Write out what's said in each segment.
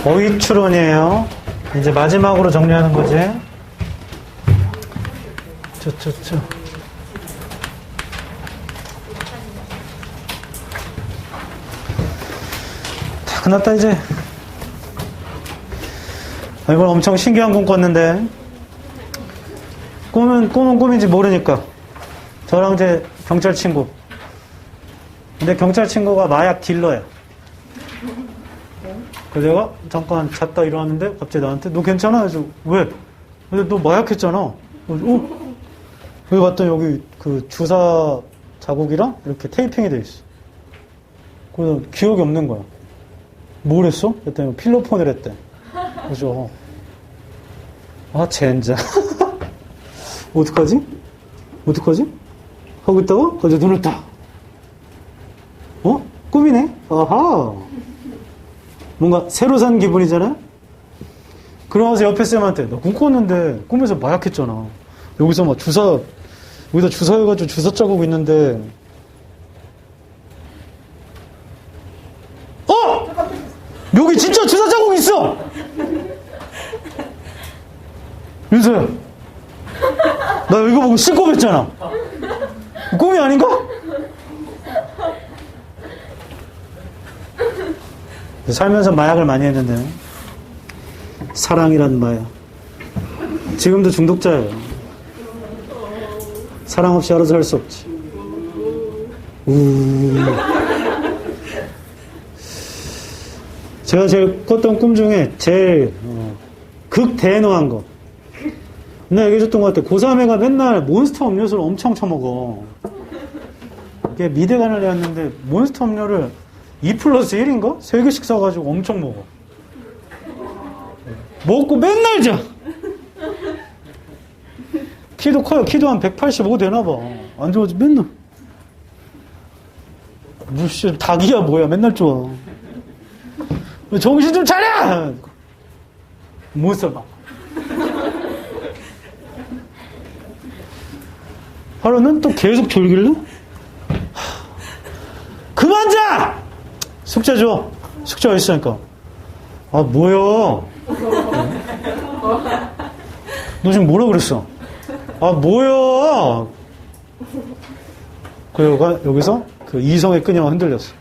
어휘 추론이에요. 이제 마지막으로 정리하는 거지. 다 끝났다, 이제. 이번 엄청 신기한 꿈 꿨는데, 꿈은 꿈인지 모르니까. 저랑 제 경찰 친구. 근데 경찰 친구가 마약 딜러야. 그래서 내가 잠깐 잤다 일어났는데 갑자기 나한테 너 괜찮아? 그래서 왜? 근데 너 마약했잖아. 그래서 여기 봤더니 여기 그 주사 자국이랑 이렇게 테이핑이 돼 있어. 그래서 기억이 없는 거야. 뭘 했어? 그랬더니 필로폰을 했대. 그래서 젠장. 어떡하지? 하고 있다가 갑자기 눈을 딱. 꿈이네? 아하. 뭔가 새로 산 기분이잖아요? 그러면서 옆에 쌤한테 나 꿈 꿨는데 꿈에서 마약했잖아. 여기서 막 여기다 주사해가지고 주사 자국 있는데 여기 진짜 주사 자국 있어! 윤서야, 나 이거 보고 실검했잖아. 꿈이 아닌가? 살면서 마약을 많이 했는데 사랑이란 마약. 지금도 중독자예요. 사랑 없이 하루 살 수 없지. 제가 제일 꿨던 꿈 중에 제일 극대노한 거. 내가 얘기해줬던 것 같아. 고3 애가 맨날 몬스터 음료수를 엄청 처먹어. 이게 미대 가는 애였는데 몬스터 음료를 2+1인가? 3개씩 사가지고 엄청 먹어. 먹고 맨날 자. 키도 커요. 키도 한 185 되나봐. 안 좋아지 맨날. 무슨 닭이야 뭐야. 맨날 좋아. 정신 좀 차려! 몬스터 막. 하루는 또 계속 졸길래? 그만 자! 숙제 줘. 숙제가 있으니까. 뭐야? 너 지금 뭐라 그랬어? 뭐야? 그러가 여기서 그 이성의 끈이가 흔들렸어.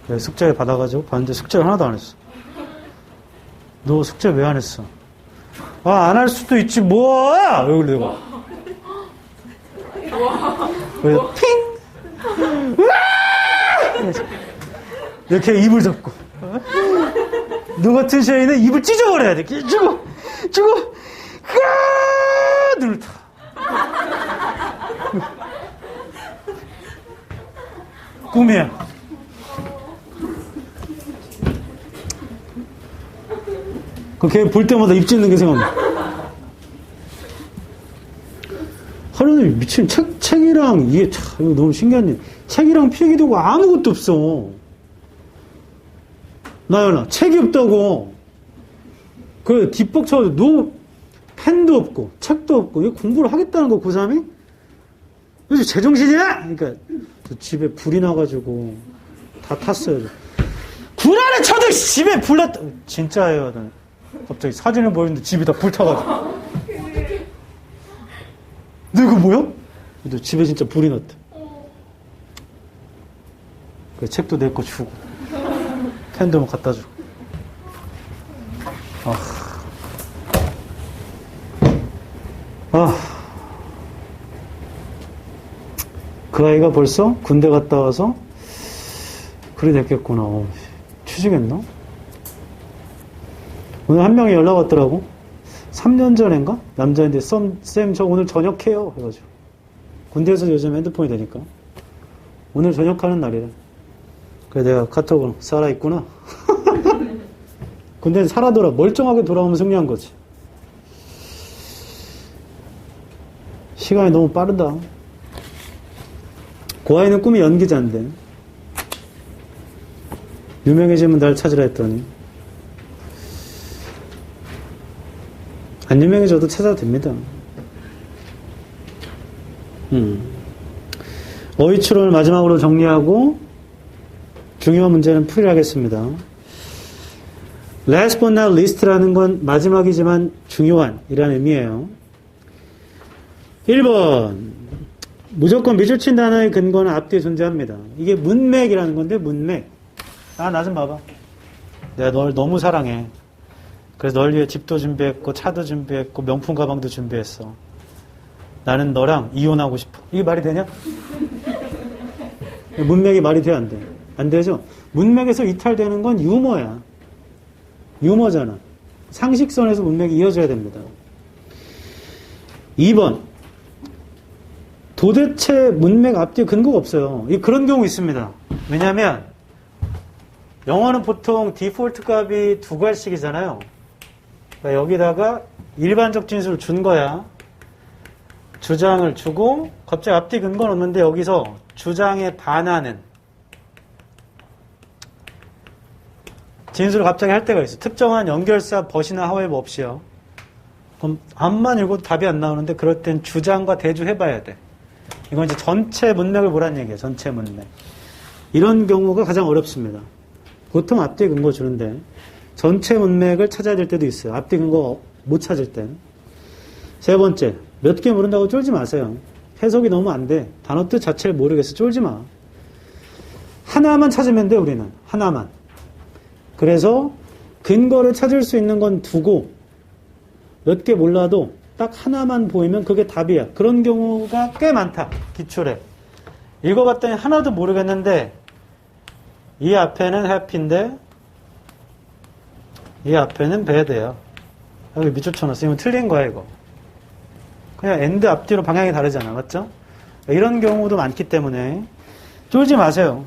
그래, 숙제 받아가지고 봤는데 숙제를 하나도 안 했어. 너 숙제 왜 안 했어? 안 할 수도 있지 뭐! 여기 내가. 그래서 핑! 이렇게 입을 잡고 너 같은 샤이는 입을 찢어버려야 돼. 주고 눈을 타. 꿈이야. 걔 볼 때마다 입 찢는 게 생각나. 하루는 미친 책이랑 이게 참 이거 너무 신기한 일. 책이랑 필기도구 아무것도 없어. 나연아, 책이 없다고. 그래, 뒷벅쳐가지고, 너 펜도 없고, 책도 없고, 이거 공부를 하겠다는 거, 고3이? 그래서 제정신이야? 그러니까, 집에 불이 나가지고, 다 탔어요. 불 안에 쳐도 집에 불 났다. 진짜예요. 갑자기 사진을 보여주는데 집이 다 불타가지고. 너 이거 뭐야? 근데 집에 진짜 불이 났대. 그 책도 내 거 주고. 펜도 뭐 갖다 주고. 그 아이가 벌써 군대 갔다 와서 그리 됐겠구나. 취직했나? 오늘 한 명이 연락 왔더라고. 3년 전인가? 남자인데 쌤 저 오늘 저녁해요 해가지고. 군대에서 요즘 핸드폰이 되니까 오늘 저녁하는 날이래. 그래서 내가 카톡으로 살아있구나. 군대는 살아돌아. 멀쩡하게 돌아오면 승리한 거지. 시간이 너무 빠르다. 그 아이는 꿈이 연기자인데 유명해지면 날 찾으라 했더니 안 유명해져도 찾아도 됩니다. 어휘 추론을 마지막으로 정리하고 중요한 문제는 풀이를 하겠습니다. last but not least라는 건 마지막이지만 중요한 이라는 의미예요. 1번. 무조건 밑줄친 단어의 근거는 앞뒤에 존재합니다. 이게 문맥이라는 건데, 문맥. 아, 나 좀 봐봐. 내가 널 너무 사랑해. 그래서 널 위해 집도 준비했고, 차도 준비했고, 명품 가방도 준비했어. 나는 너랑 이혼하고 싶어. 이게 말이 되냐? 문맥이 말이 돼, 안 돼? 안 되죠? 문맥에서 이탈되는 건 유머야. 유머잖아. 상식선에서 문맥이 이어져야 됩니다. 2번. 도대체 문맥 앞뒤에 근거가 없어요. 그런 경우 있습니다. 왜냐하면 영어는 보통 디폴트 값이 2갈씩이잖아요. 그러니까 여기다가 일반적 진수를 준 거야. 주장을 주고 갑자기 앞뒤 근거 넣는데 여기서 주장에 반하는 진수를 갑자기 할 때가 있어. 특정한 연결사 벗이나 하웨브 없이요. 그럼 앞만 읽어도 답이 안 나오는데 그럴 땐 주장과 대조해봐야 돼. 이건 이제 전체 문맥을 보란 얘기예요. 전체 문맥. 이런 경우가 가장 어렵습니다. 보통 앞뒤 근거 주는데 전체 문맥을 찾아야 될 때도 있어요. 앞뒤 근거 못 찾을 땐. 세 번째, 몇 개 모른다고 쫄지 마세요. 해석이 너무 안 돼. 단어 뜻 자체를 모르겠어. 쫄지 마. 하나만 찾으면 돼, 우리는. 하나만. 그래서 근거를 찾을 수 있는 건 두고 몇 개 몰라도 딱 하나만 보이면 그게 답이야. 그런 경우가 꽤 많다. 기출에. 읽어봤더니 하나도 모르겠는데 이 앞에는 happy인데 이 앞에는 bad야. 여기 밑줄 쳐놨어. 이건 틀린 거야 이거. 그냥 and 앞뒤로 방향이 다르잖아. 맞죠? 이런 경우도 많기 때문에 쫄지 마세요.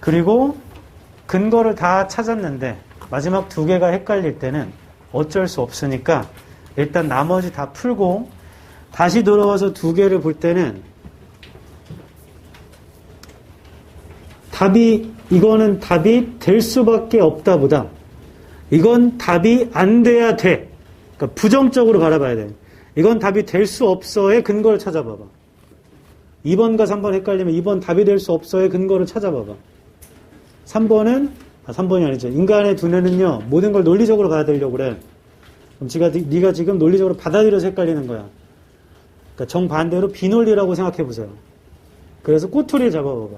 그리고 근거를 다 찾았는데 마지막 두 개가 헷갈릴 때는 어쩔 수 없으니까 일단 나머지 다 풀고 다시 돌아와서 두 개를 볼 때는 이거는 답이 될 수밖에 없다 보다 이건 답이 안 돼야 돼. 그러니까 부정적으로 바라봐야 돼. 이건 답이 될 수 없어의 근거를 찾아봐봐. 2번과 3번 헷갈리면 2번 답이 될 수 없어의 근거를 찾아봐봐. 3번이 아니죠. 인간의 두뇌는요, 모든 걸 논리적으로 받아들이려고 그래. 그럼 네가 지금 논리적으로 받아들여서 헷갈리는 거야. 그러니까 정반대로 비논리라고 생각해 보세요. 그래서 꼬투리를 잡아봐봐.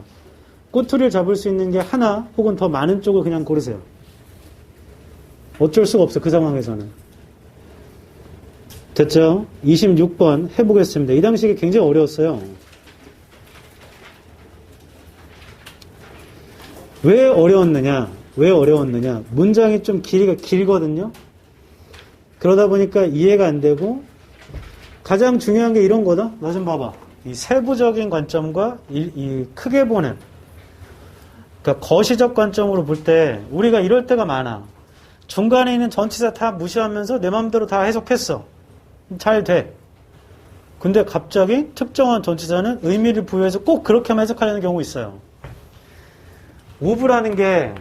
꼬투리를 잡을 수 있는 게 하나 혹은 더 많은 쪽을 그냥 고르세요. 어쩔 수가 없어, 그 상황에서는. 됐죠? 26번 해보겠습니다. 이 당시에 굉장히 어려웠어요. 왜 어려웠느냐? 문장이 좀 길이가 길거든요? 그러다 보니까 이해가 안 되고, 가장 중요한 게 이런 거다? 나 좀 봐봐. 이 세부적인 관점과 이 크게 보는, 그러니까 거시적 관점으로 볼 때, 우리가 이럴 때가 많아. 중간에 있는 전치사 다 무시하면서 내 마음대로 다 해석했어. 잘 돼. 근데 갑자기 특정한 전치사는 의미를 부여해서 꼭 그렇게만 해석하려는 경우 있어요. 오브라는 게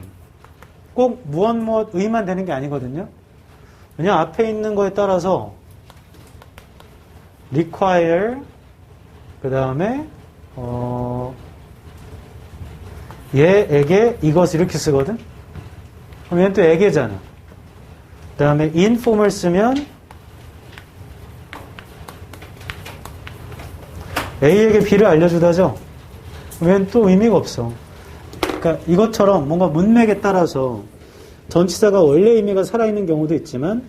꼭 무엇 의만 되는 게 아니거든요. 그냥 앞에 있는 거에 따라서 require 그 다음에 얘에게 이것을 이렇게 쓰거든. 그럼 얘는 또 에게잖아. 그 다음에 inform을 쓰면 A에게 B를 알려주다죠. 그럼 얘는 또 의미가 없어. 그러니까 이것처럼 뭔가 문맥에 따라서 전치사가 원래 의미가 살아있는 경우도 있지만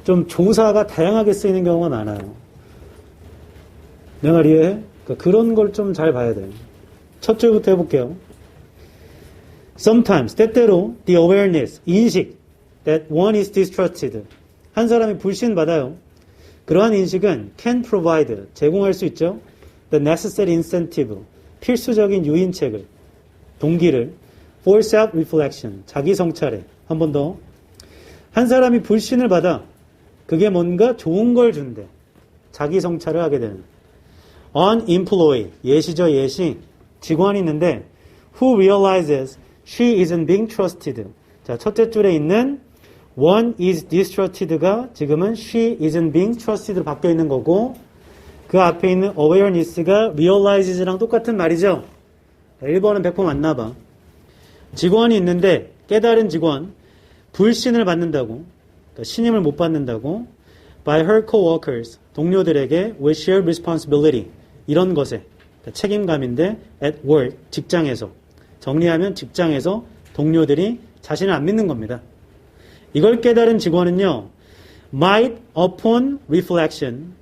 좀 조사가 다양하게 쓰이는 경우가 많아요. 내 말 이해해? 그러니까 그런 걸 좀 잘 봐야 돼요. 첫 줄부터 해볼게요. Sometimes, 때때로 the awareness, 인식 that one is distrusted. 한 사람이 불신받아요. 그러한 인식은 can provide, 제공할 수 있죠. The necessary incentive, 필수적인 유인책을, 동기를 for self-reflection, 자기 성찰에. 한 번 더. 한 사람이 불신을 받아 그게 뭔가 좋은 걸 준대. 자기 성찰을 하게 되는. An employee, 예시죠, 예시. 직원이 있는데 who realizes she isn't being trusted. 자, 첫째 줄에 있는 one is distrusted가 지금은 she isn't being trusted로 바뀌어 있는 거고 그 앞에 있는 awareness가 realizes랑 똑같은 말이죠. 1번은 100% 맞나 봐. 직원이 있는데 깨달은 직원, 불신을 받는다고, 그러니까 신임을 못 받는다고, by her coworkers, 동료들에게 with shared responsibility, 이런 것에, 그러니까 책임감인데 at work, 직장에서, 정리하면 직장에서 동료들이 자신을 안 믿는 겁니다. 이걸 깨달은 직원은요, might upon reflection,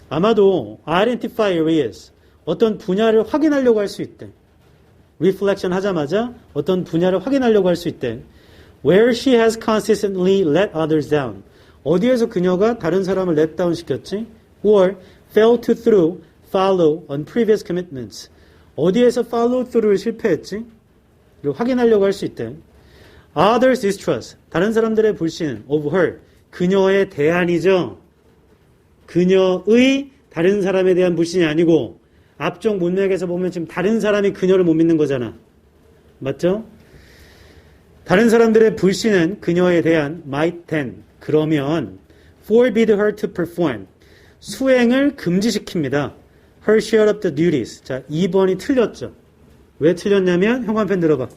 아마도 identify areas, 어떤 분야를 확인하려고 할 수 있대. reflection 하자마자 어떤 분야를 확인하려고 할 수 있대. where she has consistently let others down, 어디에서 그녀가 다른 사람을 let down 시켰지? or failed to follow on previous commitments, 어디에서 follow through를 실패했지? 이걸 확인하려고 할 수 있대. others distrust, 다른 사람들의 불신 of her, 그녀에 대한이죠. 그녀의 다른 사람에 대한 불신이 아니고 앞쪽 문맥에서 보면 지금 다른 사람이 그녀를 못 믿는 거잖아. 맞죠? 다른 사람들의 불신은 그녀에 대한 might then, 그러면 forbid her to perform, 수행을 금지시킵니다. her share of the duties. 자, 2번이 틀렸죠. 왜 틀렸냐면 현관펜 들어봐.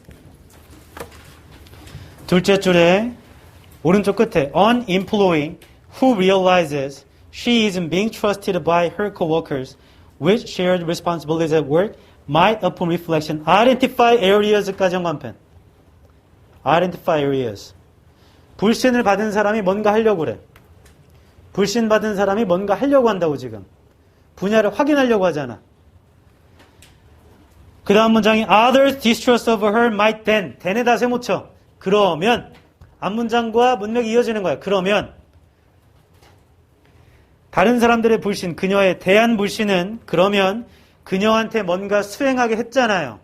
둘째 줄에 오른쪽 끝에 an employee who realizes she isn't being trusted by her coworkers with shared responsibilities at work might upon reflection identify areas까지 현관펜. identify areas. 불신을 받은 사람이 뭔가 하려고 그래. 불신 받은 사람이 뭔가 하려고 한다고 지금. 분야를 확인하려고 하잖아. 그 다음 문장이 others distrust of her might then. then에다 세모쳐. 그러면 앞문장과 문맥이 이어지는 거야. 그러면 다른 사람들의 불신, 그녀에 대한 불신은 그러면 그녀한테 뭔가 수행하게 했잖아요.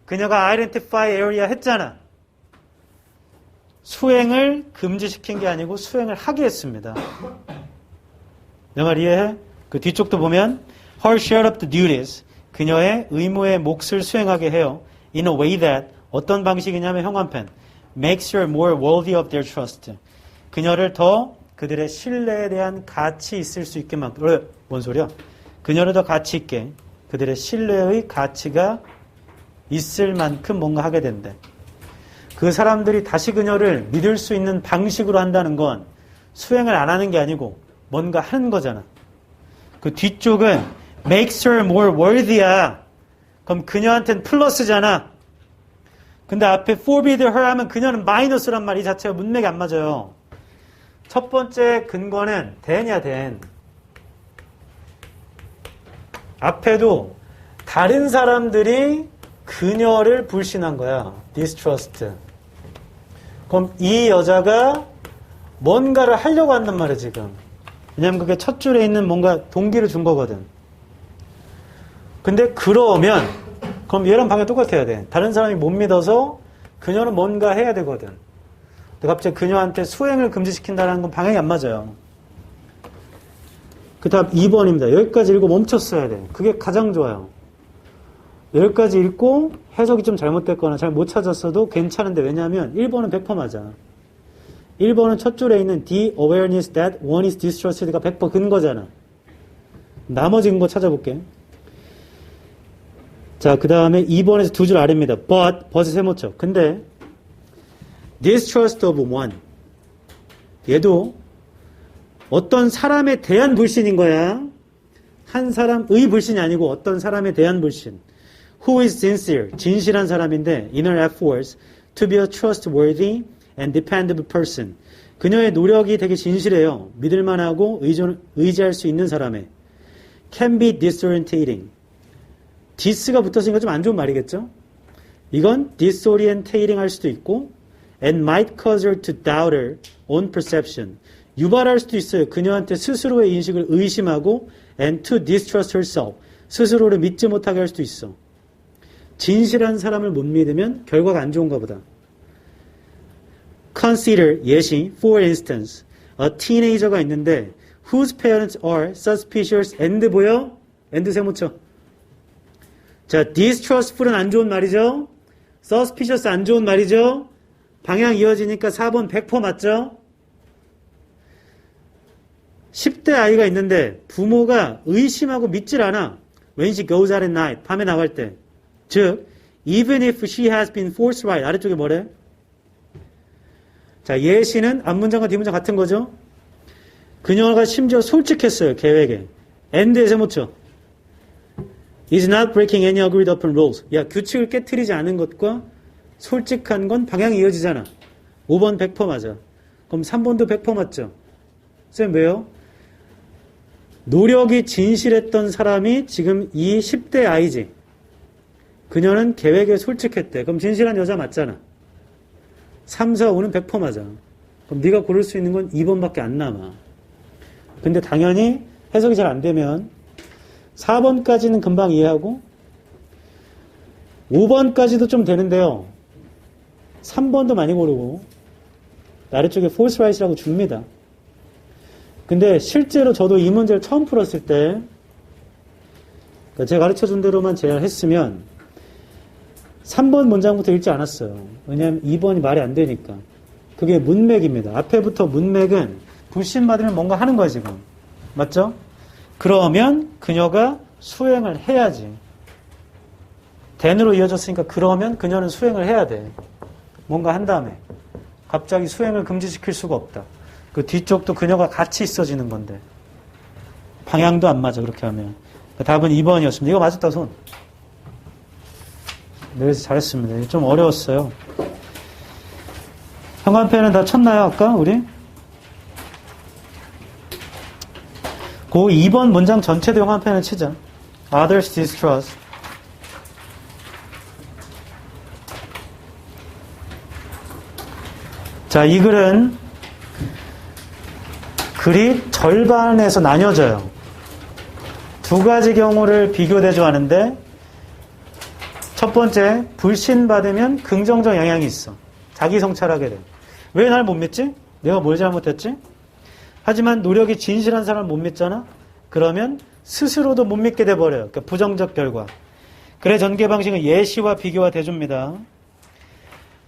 그녀가 identify area 했잖아. 수행을 금지시킨 게 아니고 수행을 하게 했습니다. 내 말 이해해? 그 뒤쪽도 보면 her share of the duties, 그녀의 의무의 몫을 수행하게 해요. In a way that, 어떤 방식이냐면 현관펜, makes her more worthy of their trust. 그녀를 더 그들의 신뢰에 대한 가치 있을 수 있게 만들어. 뭔 소리야? 그녀를 더 가치 있게, 그들의 신뢰의 가치가 있을 만큼 뭔가 하게 된대. 그 사람들이 다시 그녀를 믿을 수 있는 방식으로 한다는 건 수행을 안 하는 게 아니고 뭔가 하는 거잖아. 그 뒤쪽은 makes her more worthy야. 그럼 그녀한테는 플러스잖아. 근데 앞에 forbid her 하면 그녀는 마이너스란 말, 이 자체가 문맥이 안 맞아요. 첫 번째 근거는 then이야, then. 앞에도 다른 사람들이 그녀를 불신한 거야. distrust. 그럼 이 여자가 뭔가를 하려고 한단 말이야, 지금. 왜냐면 그게 첫 줄에 있는 뭔가 동기를 준 거거든. 근데 그러면, 그럼 얘랑 방향 똑같아야 돼. 다른 사람이 못 믿어서 그녀는 뭔가 해야 되거든. 근데 갑자기 그녀한테 수행을 금지시킨다는 건 방향이 안 맞아요. 그 다음 2번입니다. 여기까지 읽고 멈췄어야 돼. 그게 가장 좋아요. 여기까지 읽고 해석이 좀 잘못됐거나 잘 못 찾았어도 괜찮은데, 왜냐하면 1번은 100% 맞아. 1번은 첫 줄에 있는 the awareness that one is distrusted가 100% 근거잖아. 나머지 근거 찾아볼게. 자, 그 다음에 2번에서 두 줄 아래입니다. but을 세모쳐. 근데 distrust of one, 얘도 어떤 사람에 대한 불신인 거야. 한 사람의 불신이 아니고 어떤 사람에 대한 불신. Who is sincere, 진실한 사람인데 in her efforts to be a trustworthy and dependable person. 그녀의 노력이 되게 진실해요. 믿을만하고 의지할 수 있는 사람에. Can be disorientating. dis가 붙었으니까 좀 안 좋은 말이겠죠? 이건 disorientating 할 수도 있고 and might cause her to doubt her own perception. 유발할 수도 있어요. 그녀한테 스스로의 인식을 의심하고 and to distrust herself. 스스로를 믿지 못하게 할 수도 있어. 진실한 사람을 못 믿으면 결과가 안 좋은가 보다. Consider, 예시, for instance, a teenager가 있는데 whose parents are suspicious and 뭐요? and 세모쳐. 자, distrustful은 안 좋은 말이죠? suspicious 안 좋은 말이죠? 방향 이어지니까 4번 100% 맞죠? 10대 아이가 있는데 부모가 의심하고 믿질 않아. When she goes out at night, 밤에 나갈 때. 즉, even if she has been forthright, 아래쪽에 뭐래? 자, 예시는 앞문장과 뒷문장 같은 거죠? 그녀가 심지어 솔직했어요, 계획에. and에 세모쳐. is not breaking any agreed upon rules. 야, 규칙을 깨트리지 않은 것과 솔직한 건 방향이 이어지잖아. 5번 100% 맞아. 그럼 3번도 100% 맞죠? 쌤, 왜요? 노력이 진실했던 사람이 지금 이 10대 아이지. 그녀는 계획에 솔직했대. 그럼 진실한 여자 맞잖아. 3, 4, 5는 100% 맞아. 그럼 네가 고를 수 있는 건 2번밖에 안 남아. 근데 당연히 해석이 잘 안 되면 4번까지는 금방 이해하고 5번까지도 좀 되는데요. 3번도 많이 고르고 아래쪽에 false right이라고 줍니다. 근데 실제로 저도 이 문제를 처음 풀었을 때 제가 가르쳐준 대로만 제안했으면 3번 문장부터 읽지 않았어요. 왜냐하면 2번이 말이 안 되니까. 그게 문맥입니다. 앞에부터 문맥은 불신받으면 뭔가 하는 거야 지금. 맞죠? 그러면 그녀가 수행을 해야지. then으로 이어졌으니까 그러면 그녀는 수행을 해야 돼. 뭔가 한 다음에. 갑자기 수행을 금지시킬 수가 없다. 그 뒤쪽도 그녀가 같이 있어지는 건데. 방향도 안 맞아 그렇게 하면. 답은 2번이었습니다. 이거 맞았다 손. 네, 그래서 잘했습니다. 좀 어려웠어요. 형광펜은 다 쳤나요 아까 우리? 그 2번 문장 전체도 형광펜을 치자. Others distrust. 자, 이 글은 글이 절반에서 나뉘어져요. 두 가지 경우를 비교 대조하는데 첫 번째, 불신받으면 긍정적 영향이 있어. 자기 성찰하게 돼. 왜 날 못 믿지? 내가 뭘 잘못했지? 하지만 노력이 진실한 사람을 못 믿잖아? 그러면 스스로도 못 믿게 돼버려요. 그러니까 부정적 결과. 그래 전개 방식은 예시와 비교와 대조입니다.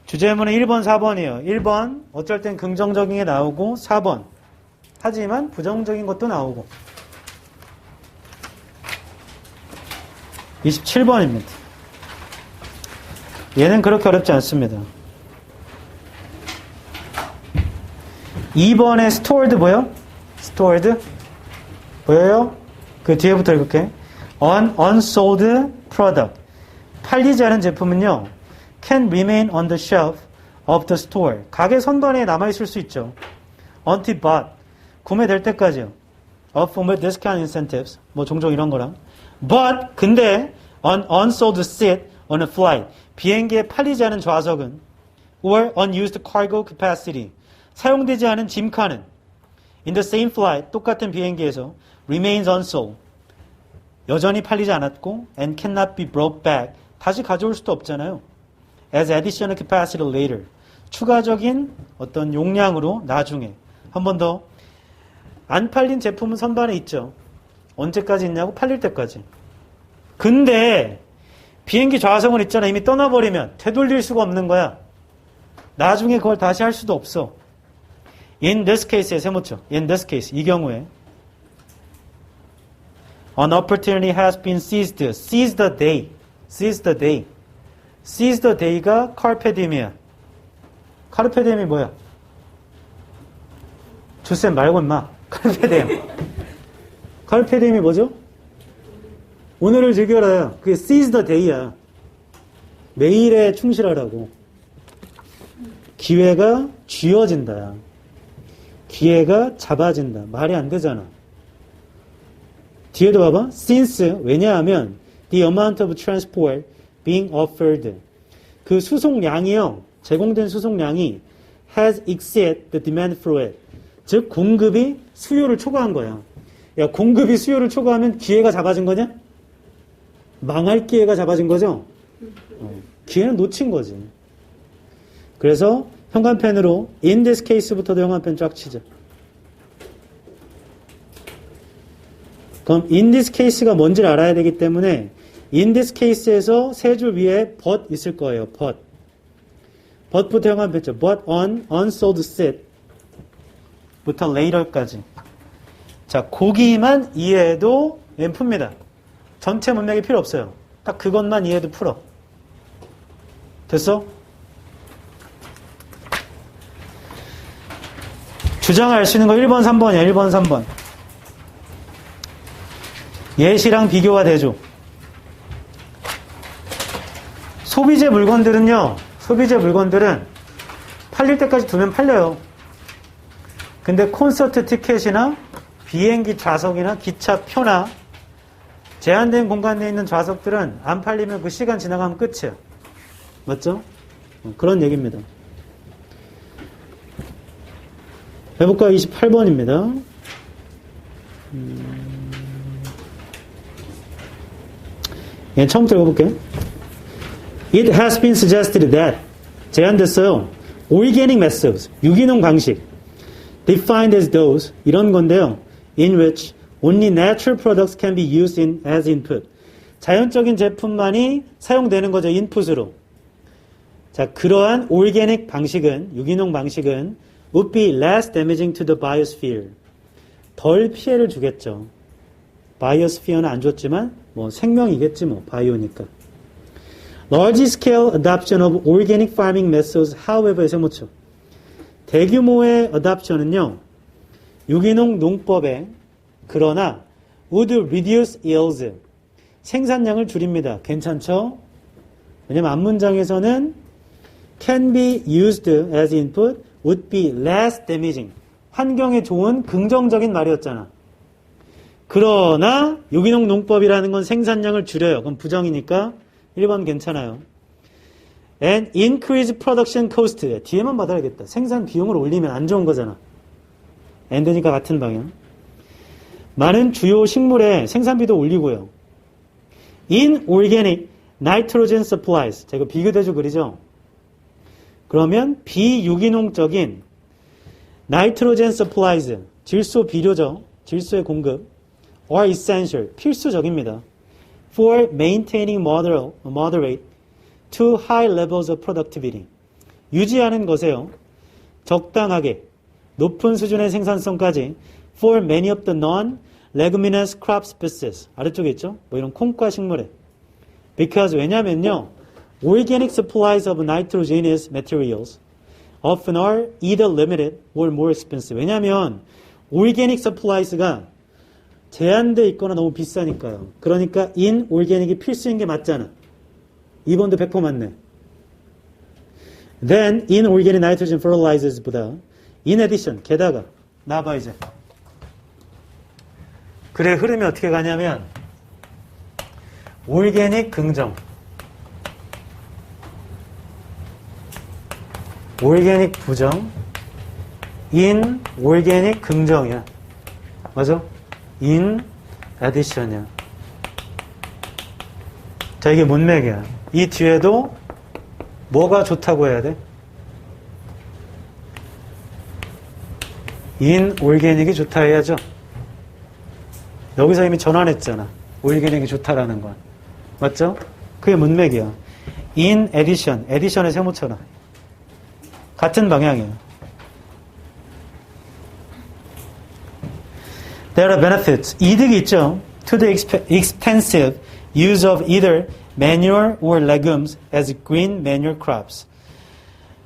주제문은 1번, 4번이에요. 1번 어쩔 땐 긍정적인 게 나오고 4번 하지만 부정적인 것도 나오고 27번입니다. 얘는 그렇게 어렵지 않습니다. 2번에 stored 뭐요? stored 보여요? 그 뒤에부터 이렇게 unsold product 팔리지 않은 제품은요 can remain on the shelf of the store 가게 선반에 남아있을 수 있죠. until bought 구매될 때까지요. of with discount incentives 뭐 종종 이런 거랑 but 근데 an unsold seat on a flight 비행기에 팔리지 않은 좌석은 or unused cargo capacity 사용되지 않은 짐칸은 in the same flight 똑같은 비행기에서 remains unsold 여전히 팔리지 않았고 and cannot be brought back 다시 가져올 수도 없잖아요. as additional capacity later 추가적인 어떤 용량으로 나중에 한 번 더 안 팔린 제품은 선반에 있죠. 언제까지 있냐고 팔릴 때까지. 근데 비행기 좌석은 있잖아. 이미 떠나버리면 되돌릴 수가 없는 거야. 나중에 그걸 다시 할 수도 없어. In this case에 세모쳐. In this case. 이 경우에 An opportunity has been seized. Seize the day. Seize the day. Seize the day가 carpe diem이야. carpe diem이 뭐야? 주쌤 말고 임마. carpe diem. carpe diem이 뭐죠? 오늘을 즐겨라. 그게 seize the day야. 매일에 충실하라고. 기회가 쥐어진다. 기회가 잡아진다. 말이 안 되잖아. 뒤에도 봐봐. Since 왜냐하면 the amount of transport being offered 그 수송량이요. 제공된 수송량이 has exceeded the demand for it. 즉 공급이 수요를 초과한 거야. 야, 공급이 수요를 초과하면 기회가 잡아진 거냐? 망할 기회가 잡아진 거죠? 기회는 놓친 거지. 그래서 형광펜으로 in this case부터도 형광펜 쫙 치자. 그럼 in this case가 뭔지를 알아야 되기 때문에 in this case에서 세 줄 위에 but 있을 거예요. but부터 형광펜 쳐. but on unsold seat 부터 later까지. 자, 거기만 이해해도 얘는 풉니다. 전체 문맥이 필요 없어요. 딱 그것만 이해해도 풀어. 됐어? 주장을 알 수 있는 거 1번, 3번이야. 1번, 3번. 예시랑 비교가 되죠. 소비재 물건들은요. 소비재 물건들은 팔릴 때까지 두면 팔려요. 근데 콘서트 티켓이나 비행기 좌석이나 기차 표나 제한된 공간에 있는 좌석들은 안 팔리면 그 시간 지나가면 끝이야. 맞죠? 그런 얘기입니다. 해볼까요? 28번입니다. 예, 처음부터 읽어볼게요. It has been suggested that 제안됐어요. Organic methods, 유기농 방식 defined as those 이런 건데요. In which only natural products can be used as input. 자연적인 제품만이 사용되는 거죠. 인풋으로. 자, 그러한 organic 방식은 유기농 방식은 would be less damaging to the biosphere. 덜 피해를 주겠죠. 바이오스피어는 안 줬지만 뭐 생명이겠지 뭐 바이오니까. Large scale adoption of organic farming methods, however, 세모쳐. 대규모의 adoption은요. 유기농 농법에 그러나 would reduce yields. 생산량을 줄입니다. 괜찮죠? 왜냐면 앞문장에서는 can be used as input, would be less damaging. 환경에 좋은 긍정적인 말이었잖아. 그러나 유기농 농법이라는 건 생산량을 줄여요. 그럼 부정이니까 1번 괜찮아요. And increase production cost. 뒤에만 받아야겠다. 생산 비용을 올리면 안 좋은 거잖아. and니까 같은 방향. 많은 주요 식물의 생산비도 올리고요. In organic nitrogen supplies. 자, 이거 비교대조 그리죠? 그러면 비유기농적인 nitrogen supplies. 질소 비료죠. 질소의 공급. are essential. 필수적입니다. For maintaining moderate to high levels of productivity. 유지하는 것에요. 적당하게 높은 수준의 생산성까지 for many of the non-leguminous crop species. 아래쪽에 있죠? 뭐 이런 콩과 식물에. Because 왜냐면요. Organic supplies of nitrogenous materials often are either limited or more expensive. 왜냐면 organic supplies가 제한돼 있거나 너무 비싸니까요. 그러니까 inorganic이 필수인 게 맞잖아. 2번도 100% 맞네. Then inorganic nitrogen fertiliers보다 in addition, 게다가 나봐 이제. 그래 흐름이 어떻게 가냐면 올게닉 긍정, 올게닉 부정, in 올게닉 긍정이야. 맞아? in addition이야. 자, 이게 문맥이야. 이 뒤에도 뭐가 좋다고 해야 돼? in 올게닉이 좋다 해야죠. 여기서 이미 전환했잖아. 올게닉이 좋다라는 건. 맞죠? 그게 문맥이야. in addition, addition의 세모처럼. 같은 방향이에요. There are benefits. 이득이 있죠. To the extensive use of either manure or legumes as green manure crops.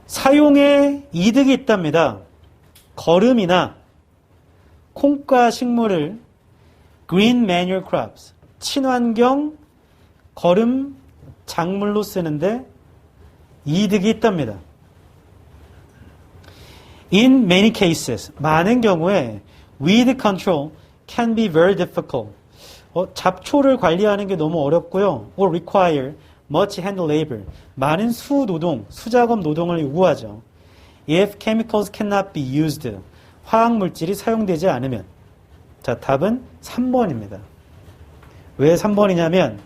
사용에 이득이 있답니다. 거름이나 콩과 식물을 green manure crops, 친환경 거름 작물로 쓰는데 이득이 있답니다. In many cases, 많은 경우에 weed control can be very difficult. 잡초를 관리하는 게 너무 어렵고요. or require much hand labor. 많은 수노동, 수작업 노동을 요구하죠. If chemicals cannot be used. 화학물질이 사용되지 않으면. 자, 답은 3번입니다. 왜 3번이냐면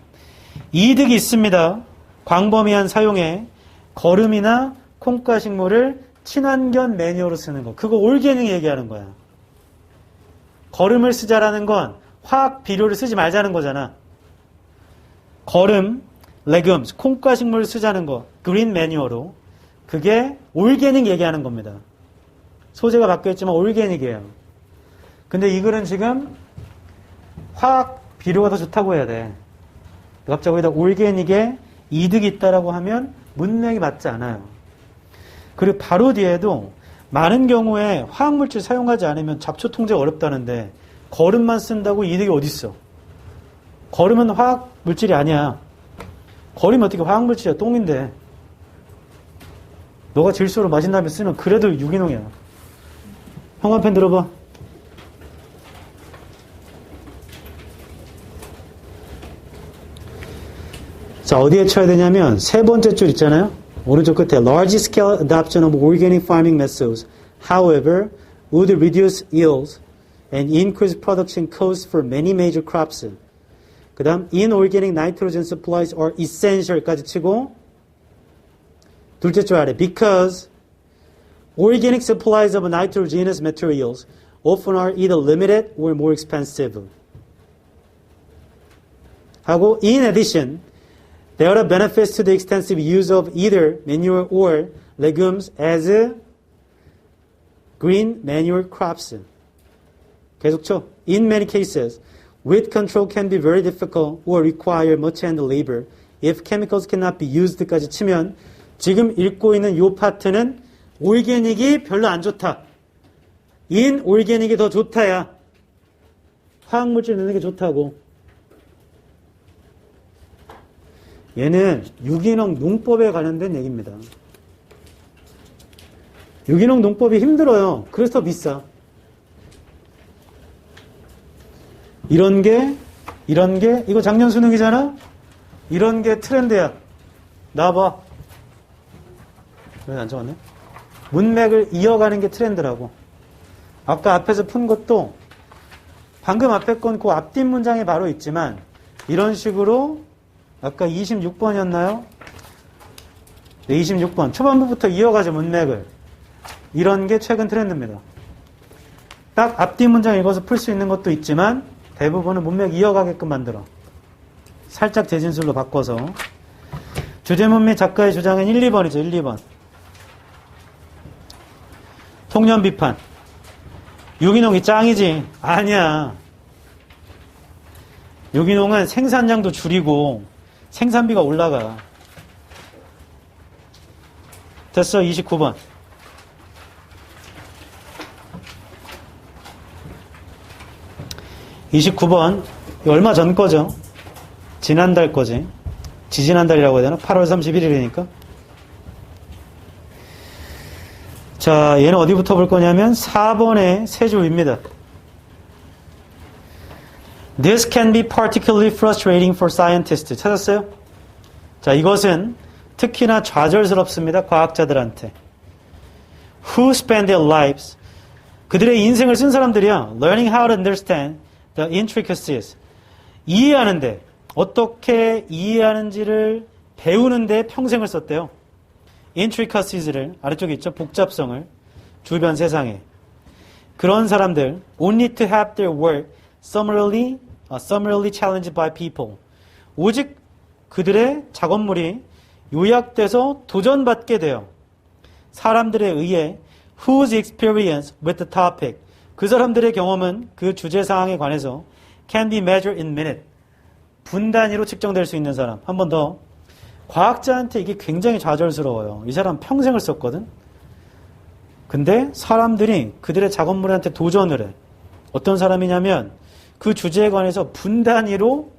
이득이 있습니다. 광범위한 사용에 거름이나 콩과 식물을 친환경 매뉴어로 쓰는 거. 그거 올게닉 얘기하는 거야. 거름을 쓰자라는 건 화학 비료를 쓰지 말자는 거잖아. 거름, legumes, 콩과 식물을 쓰자는 거. green manure로. 그게 올게닉 얘기하는 겁니다. 소재가 바뀌었지만 올게닉이에요. 근데 이 글은 지금 화학 비료가 더 좋다고 해야 돼. 갑자기 거기다 올게닉에 이득이 있다라고 하면 문맥이 맞지 않아요. 그리고 바로 뒤에도 많은 경우에 화학물질 사용하지 않으면 잡초 통제가 어렵다는데 거름만 쓴다고 이득이 어딨어? 거름은 화학물질이 아니야. 거름이 어떻게 화학물질이야? 똥인데. 너가 질소를 마신 다음에 쓰면 그래도 유기농이야. 형 한 편 들어봐. 자, 어디에 쳐야 되냐면 세 번째 줄 있잖아요. 오른쪽 끝에 large scale adoption of organic farming methods, however, would reduce yields and increase production costs for many major crops. 그 다음 inorganic nitrogen supplies are essential까지 치고 둘째 줄 아래 because organic supplies of nitrogenous materials often are either limited or more expensive. 하고 in addition, there are benefits to the extensive use of either manure or legumes as green manure crops. 계속 쳐. In many cases, weed control can be very difficult or require much hand labor if chemicals cannot be used까지 치면 지금 읽고 있는 이 파트는 올게닉이 별로 안 좋다. 인 올게닉이 더 좋다야. 화학물질 넣는 게 좋다고. 얘는 유기농 농법에 관련된 얘기입니다. 유기농 농법이 힘들어요. 그래서 더 비싸. 이런 게, 이거 작년 수능이잖아? 이런 게 트렌드야. 나와봐. 왜 안 적었네? 문맥을 이어가는 게 트렌드라고. 아까 앞에서 푼 것도 방금 앞에 건 그 앞뒷 문장에 바로 있지만 이런 식으로 아까 26번이었나요? 네, 26번. 초반부부터 이어가죠, 문맥을. 이런 게 최근 트렌드입니다. 딱 앞뒤 문장 읽어서 풀 수 있는 것도 있지만 대부분은 문맥 이어가게끔 만들어. 살짝 재진술로 바꿔서. 주제문 및 작가의 주장은 1, 2번이죠, 1, 2번. 통념 비판. 유기농이 짱이지. 아니야. 유기농은 생산량도 줄이고 생산비가 올라가. 됐어, 29번. 29번. 얼마 전 거죠. 지난달 거지. 지지난달이라고 해야 되나? 8월 31일이니까. 자, 얘는 어디부터 볼 거냐면 4번의 세 줄입니다. This can be particularly frustrating for scientists. 찾았어요? 자, 이것은 특히나 좌절스럽습니다. 과학자들한테. Who spend their lives. 그들의 인생을 쓴 사람들이야. Learning how to understand the intricacies. 이해하는데, 어떻게 이해하는지를 배우는데 평생을 썼대요. intricaties를, 아래쪽에 있죠. 복잡성을. 주변 세상에. 그런 사람들, only to have their work summarily challenged by people. 오직 그들의 작업물이 요약돼서 도전받게 돼요. 사람들에 의해 whose experience with the topic. 그 사람들의 경험은 그 주제사항에 관해서 can be measured in minute. 분 단위로 측정될 수 있는 사람. 한 번 더. 과학자한테 이게 굉장히 좌절스러워요. 이 사람 평생을 썼거든. 근데 사람들이 그들의 작업물한테 도전을 해. 어떤 사람이냐면 그 주제에 관해서 분 단위로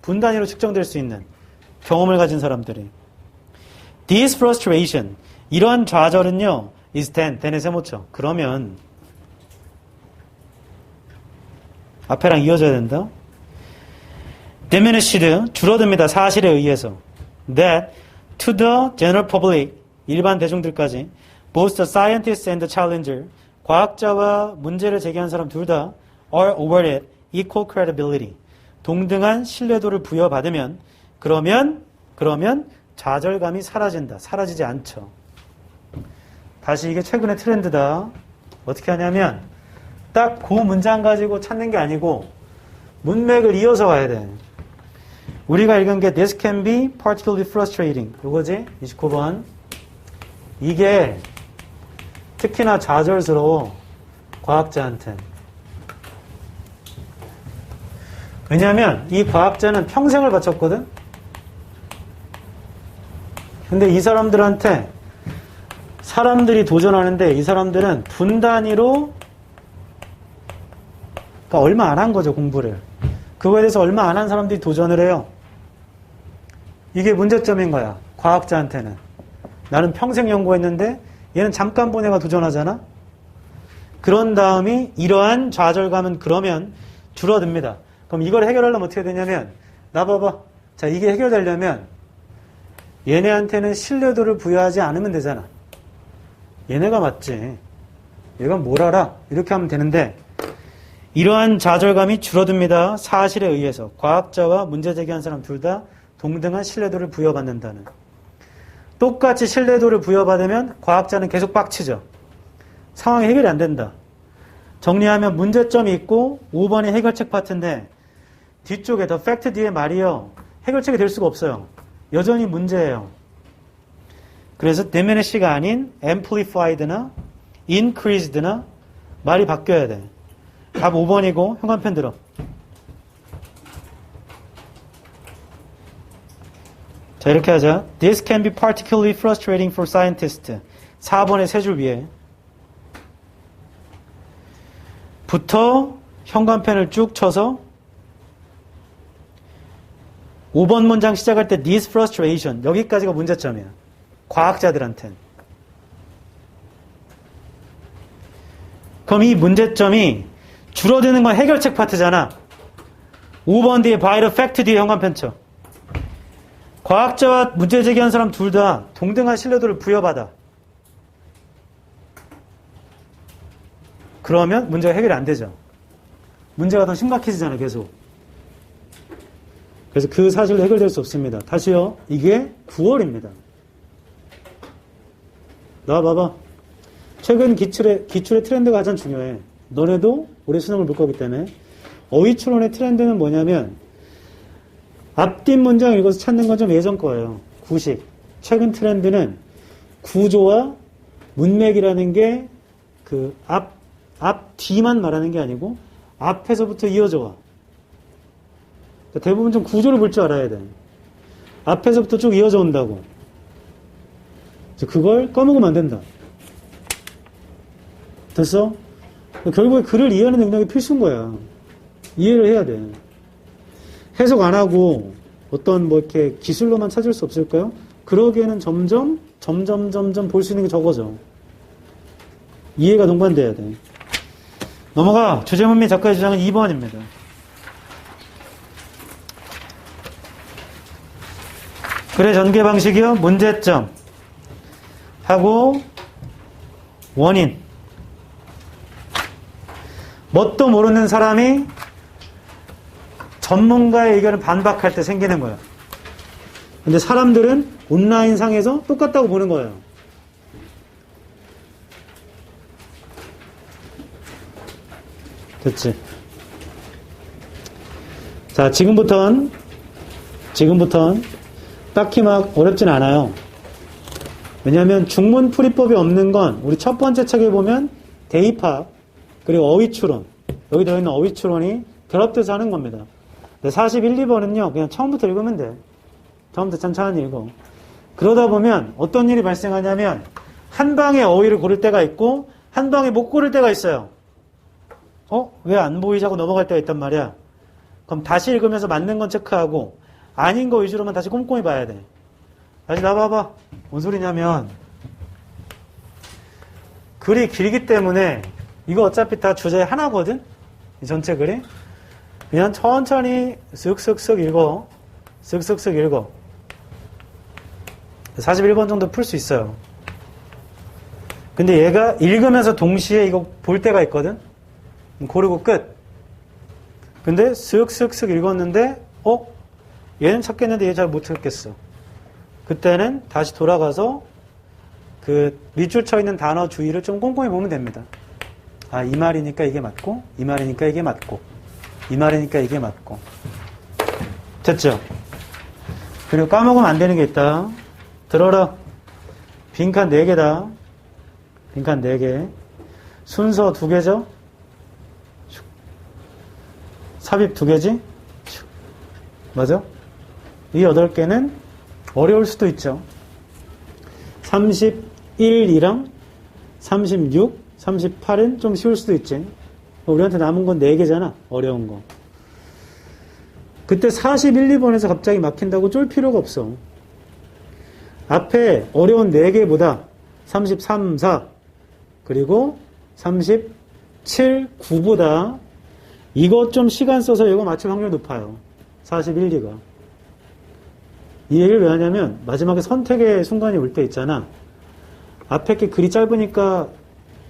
측정될 수 있는 경험을 가진 사람들이. This frustration, 이러한 좌절은요, is then의 세모쳐. 그러면 앞에랑 이어져야 된다. diminished, 줄어듭니다. 사실에 의해서. That to the general public, 일반 대중들까지, both the scientist and the challenger, 과학자와 문제를 제기한 사람 둘 다 are awarded equal credibility. 동등한 신뢰도를 부여받으면 그러면 좌절감이 사라진다. 사라지지 않죠. 다시 이게 최근의 트렌드다. 어떻게 하냐면 딱 그 문장 가지고 찾는 게 아니고 문맥을 이어서 가야 돼. 우리가 읽은 게 This can be particularly frustrating. 이거지? 29번. 이게 특히나 좌절스러워. 과학자한테. 왜냐하면 이 과학자는 평생을 바쳤거든. 근데 이 사람들한테 사람들이 도전하는데 이 사람들은 분 단위로 그러니까 얼마 안 한 거죠, 공부를. 그거에 대해서 얼마 안 한 사람들이 도전을 해요. 이게 문제점인 거야, 과학자한테는. 나는 평생 연구했는데 얘는 잠깐 보내가 도전하잖아. 그런 다음에 이러한 좌절감은 그러면 줄어듭니다. 그럼 이걸 해결하려면 어떻게 되냐면, 나 봐봐. 자, 이게 해결되려면 얘네한테는 신뢰도를 부여하지 않으면 되잖아. 얘네가 맞지. 얘가 뭘 알아? 이렇게 하면 되는데, 이러한 좌절감이 줄어듭니다. 사실에 의해서. 과학자와 문제 제기한 사람 둘 다 동등한 신뢰도를 부여받는다는. 똑같이 신뢰도를 부여받으면 과학자는 계속 빡치죠. 상황이 해결이 안 된다. 정리하면 문제점이 있고 5번이 해결책 파트인데 뒤쪽에 더 팩트 뒤에 말이요. 해결책이 될 수가 없어요. 여전히 문제예요. 그래서 diminish가 아닌 amplified나 increased나 말이 바뀌어야 돼. 답 5번이고 현관펜 들어. 자, 이렇게 하자. This can be particularly frustrating for scientists. 4번의 세 줄 위에 부터 현관펜을 쭉 쳐서 5번 문장 시작할 때 this frustration 여기까지가 문제점이야. 과학자들한텐. 그럼 이 문제점이 줄어드는 건 해결책 파트잖아. 5번 뒤에 by the fact 뒤에 현관펜 쳐. 과학자와 문제 제기한 사람 둘 다 동등한 신뢰도를 부여받아. 그러면 문제가 해결이 안 되죠. 문제가 더 심각해지잖아, 계속. 그래서 그 사실로 해결될 수 없습니다. 다시요. 이게 9월입니다. 나와봐봐. 최근 기출의 트렌드가 가장 중요해. 너네도 올해 수능을 볼 거기 때문에. 어휘추론의 트렌드는 뭐냐면 앞뒷 문장 읽어서 찾는 건 좀 예전 거예요. 구식. 최근 트렌드는 구조와 문맥이라는 게 그 뒤만 말하는 게 아니고 앞에서부터 이어져 와. 대부분 좀 구조를 볼 줄 알아야 돼. 앞에서부터 쭉 이어져 온다고. 그걸 까먹으면 안 된다. 됐어? 결국에 글을 이해하는 능력이 필수인 거야. 이해를 해야 돼. 해석 안 하고 어떤 뭐 이렇게 기술로만 찾을 수 없을까요? 그러기에는 점점 볼 수 있는 게 적어져. 이해가 동반돼야 돼. 넘어가. 주제문 및 작가의 주장은 2번입니다. 글의 전개 방식이요. 문제점 하고 원인. 뭣도 모르는 사람이 전문가의 의견을 반박할 때 생기는 거예요. 근데 사람들은 온라인 상에서 똑같다고 보는 거예요. 됐지? 자, 지금부턴 딱히 막 어렵진 않아요. 왜냐하면 중문 풀이법이 없는 건 우리 첫 번째 책에 보면 대입학 그리고 어휘추론 여기 들어있는 어휘추론이 결합돼서 하는 겁니다. 41, 2번은요 그냥 처음부터 읽으면 돼. 처음부터 천천히 읽어. 그러다 보면 어떤 일이 발생하냐면 한 방에 어휘를 고를 때가 있고 한 방에 못 고를 때가 있어요. 왜 안 보이자고 넘어갈 때가 있단 말이야. 그럼 다시 읽으면서 맞는 건 체크하고 아닌 거 위주로만 다시 꼼꼼히 봐야 돼. 다시 나와봐. 뭔 소리냐면 글이 길기 때문에 이거 어차피 다 주제 하나거든? 이 전체 글이. 그냥 천천히 쓱쓱쓱 읽어. 쓱쓱쓱 읽어. 41번 정도 풀 수 있어요. 근데 얘가 읽으면서 동시에 이거 볼 때가 있거든? 고르고 끝. 근데 쓱쓱쓱 읽었는데 얘는 찾겠는데 얘 잘 못 찾겠어. 그때는 다시 돌아가서 그 밑줄 쳐 있는 단어 주의를 좀 꼼꼼히 보면 됩니다. 아, 이 말이니까 이게 맞고 이 말이니까 이게 맞고 이 말이니까 이게 맞고. 됐죠? 그리고 까먹으면 안 되는 게 있다. 들어라. 빈칸 4개다. 빈칸 4개. 순서 2개죠? 삽입 2개지? 맞아? 이 8개는 어려울 수도 있죠. 31, 2랑 36, 38은 좀 쉬울 수도 있지. 우리한테 남은 건 4개잖아. 어려운 거. 그때 41, 2번에서 갑자기 막힌다고 쫄 필요가 없어. 앞에 어려운 4개보다 33, 4 그리고 37, 9보다 이거 좀 시간 써서 이거 맞출 확률이 높아요. 41, 2가. 이 얘기를 왜 하냐면 마지막에 선택의 순간이 올 때 있잖아. 앞에 게 글이 짧으니까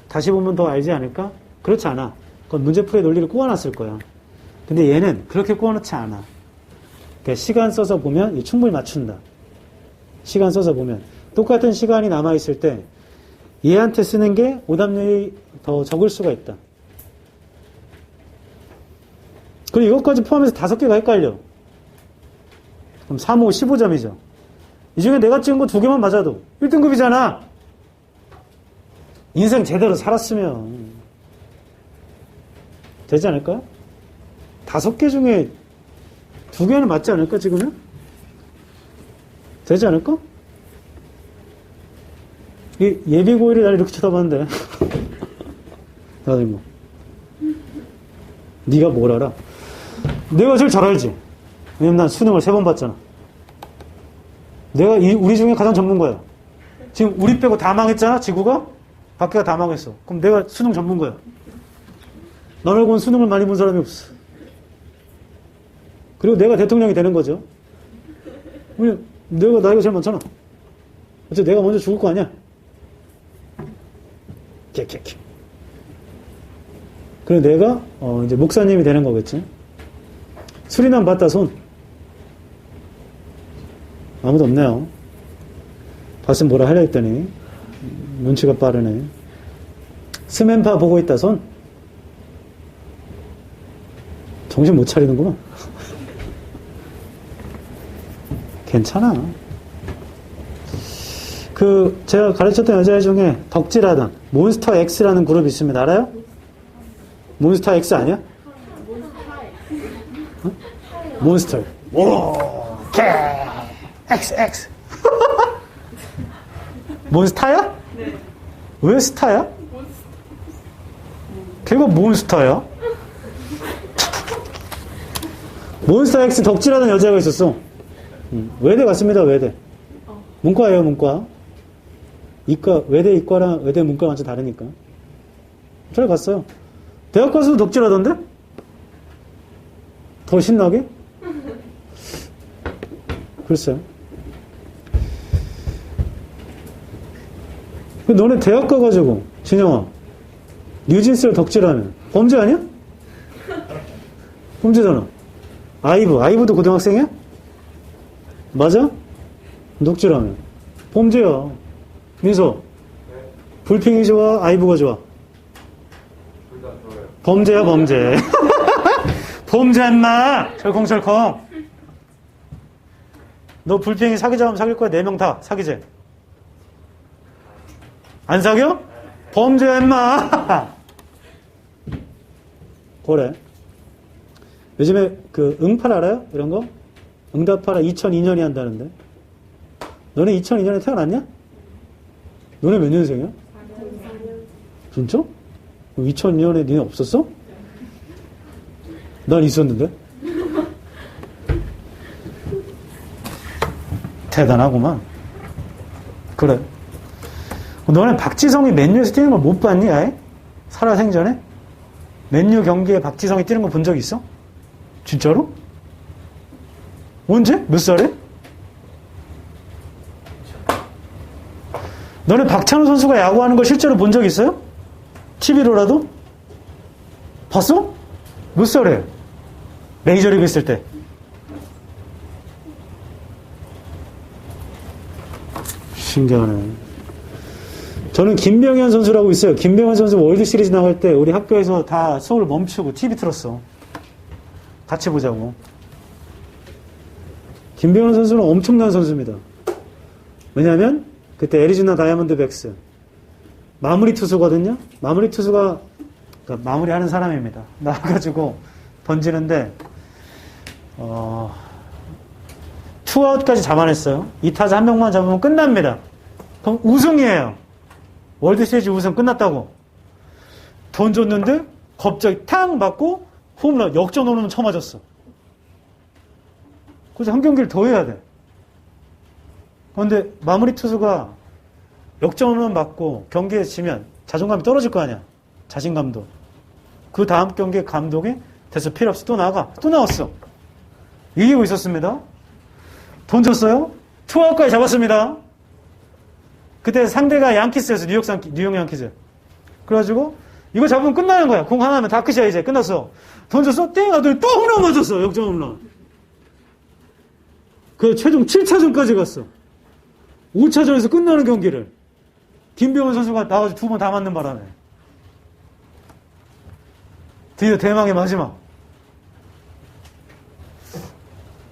다시 보면 더 알지 않을까? 그렇지 않아. 그건 문제풀이의 논리를 꼬아놨을 거야. 근데 얘는 그렇게 꼬아놓지 않아. 그러니까 시간 써서 보면 충분히 맞춘다. 시간 써서 보면. 똑같은 시간이 남아있을 때 얘한테 쓰는 게 오답률이 더 적을 수가 있다. 그리고 이것까지 포함해서 5개가 헷갈려. 그럼 3, 5, 15점이죠. 이 중에 내가 찍은 거 2개만 맞아도 1등급이잖아. 인생 제대로 살았으면 되지 않을까요? 5개 중에 2개는 맞지 않을까, 지금은? 되지 않을까? 이 예비고일이 날 이렇게 쳐다봤는데. 나도 뭐. 네가 뭘 알아? 내가 제일 잘 알지. 왜냐면 난 수능을 3번 봤잖아. 내가 우리 중에 가장 전문가야. 지금 우리 빼고 다 망했잖아, 지구가? 밖에가 다 망했어. 그럼 내가 수능 전문가야. 나 말고는 수능을 많이 본 사람이 없어. 그리고 내가 대통령이 되는 거죠. 내가 나이가 제일 많잖아. 어차피 내가 먼저 죽을 거 아니야. 캬캬캬. 그리고 내가 이제 목사님이 되는 거겠지. 수리남 봤다 손. 아무도 없네요. 봤으면 뭐라 하려 했더니 눈치가 빠르네. 스맨파 보고 있다 손. 정신 못 차리는구나. 괜찮아. 제가 가르쳤던 여자애 중에 덕질하던 몬스터 X라는 그룹이 있습니다. 알아요? 몬스터 X 아니야? 어? 몬스터. 오, X. 몬스타야? 네. 왜 스타야? 걔가 몬스타야? 몬스터 X 덕질하는 여자가 있었어. 외대 갔습니다, 외대. 문과예요, 문과. 이과, 외대 이과랑 외대 문과랑 완전 다르니까. 저를 갔어요. 대학 가서도 덕질하던데? 더 신나게? 글쎄요. 너네 대학 가가지고, 진영아, 뉴진스를 덕질하면 범죄 아니야? 범죄잖아. 아이브도 고등학생이야? 맞아? 덕질하면 범죄야. 민서, 불핑이 좋아? 아이브가 좋아? 둘 다 좋아요. 범죄야, 범죄. 범죄 인마. 철컹철컹. 너 불핑이 사귀자 하면 사귈 거야? 4명 다 사귀지? 안 사겨? 범죄야 인마. 그래. 요즘에 응팔 알아요? 이런 거? 응답하라 2002년이 한다는데. 너네 2002년에 태어났냐? 너네 몇 년생이야? 진짜? 2002년에 니네 없었어? 난 있었는데. 대단하구만. 그래. 너네 박지성이 맨유에서 뛰는 걸 못 봤니? 아예? 살아생전에? 맨유 경기에 박지성이 뛰는 거 본 적 있어? 진짜로? 언제? 몇 살에? 너네 박찬호 선수가 야구하는 거 실제로 본 적 있어요? TV로라도? 봤어? 몇 살에? 메이저리그 있을 때. 신기하네. 저는 김병현 선수라고 있어요. 김병현 선수 월드시리즈 나갈 때 우리 학교에서 다 수업을 멈추고 TV 틀었어. 같이 보자고. 김병현 선수는 엄청난 선수입니다. 왜냐하면 그때 애리조나 다이아몬드백스 마무리 투수거든요. 마무리 투수가 그러니까 마무리하는 사람입니다. 나와가지고 던지는데 투아웃까지 잡아냈어요. 이 타자 한 명만 잡으면 끝납니다. 그럼 우승이에요. 월드시리즈 우승 끝났다고. 던졌는데 갑자기 탕 맞고 홈런 역전 홈런 쳐맞았어. 그래서 한 경기를 더 해야 돼. 그런데 마무리 투수가 역전 홈런 맞고 경기에 지면 자존감이 떨어질 거 아니야. 자신감도. 그 다음 경기에 감독이 됐어, 필요 없어, 또 나가. 또 나왔어. 이기고 있었습니다. 던졌어요. 투아웃까지 잡았습니다. 그때 상대가 양키스였어. 뉴욕 양키스. 그래가지고 이거 잡으면 끝나는 거야. 공 하나면 다 끝이야. 이제 끝났어. 던졌어. 띵 하더니 또 홈런 맞았어. 역전 홈런. 그 최종 7차전까지 갔어. 5차전에서 끝나는 경기를 김병현 선수가 나와서 2번 다 맞는 바람에 드디어 대망의 마지막.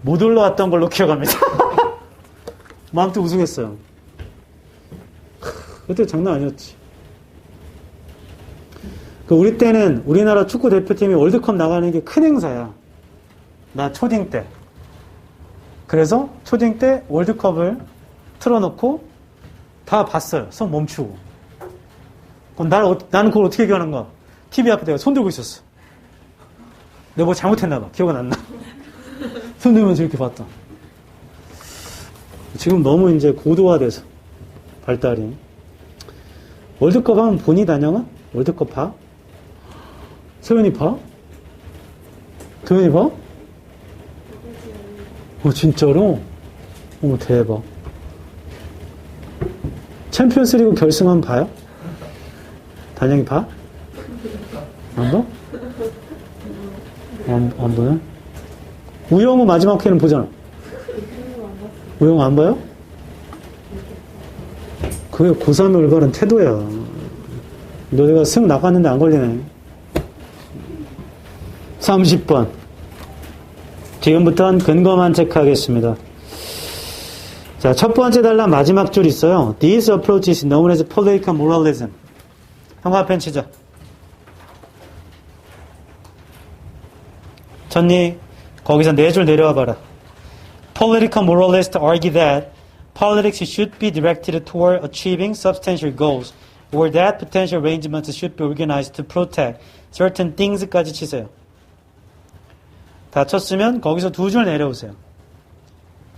못 올라왔던 걸로 기억합니다. 마음도 우승했어요. 그때 장난 아니었지. 우리 때는 우리나라 축구 대표팀이 월드컵 나가는 게 큰 행사야. 나 초딩 때. 그래서 초딩 때 월드컵을 틀어놓고 다 봤어요. 손 멈추고. 그럼 나는 그걸 어떻게 얘기하는가? TV 앞에 내가 손 들고 있었어. 내가 뭐 잘못했나봐. 기억은 안 나. 손 들면서 이렇게 봤다. 지금 너무 이제 고도화돼서 발달이. 월드컵 하면 보니, 단영아? 월드컵 봐? 세연이 봐? 도현이 봐? 진짜로? 대박. 챔피언스리그 결승하면 봐요? 단영이 봐? 안 봐? 안 보네? 우영우 마지막 회는 보잖아. 우영우 안 봐요? 그게 고3의 올바른 태도야. 너네가 승 나갔는데 안 걸리네. 30번. 지금부터는 근거만 체크하겠습니다. 자, 첫 번째 단락 마지막 줄 있어요. This approach is known as political moralism. 형광펜 치자. 전니, 거기서 네 줄 내려와 봐라. Political moralists argue that politics should be directed toward achieving substantial goals, or that potential arrangements should be organized to protect certain things까지 치세요. 다 쳤으면 거기서 두 줄 내려오세요.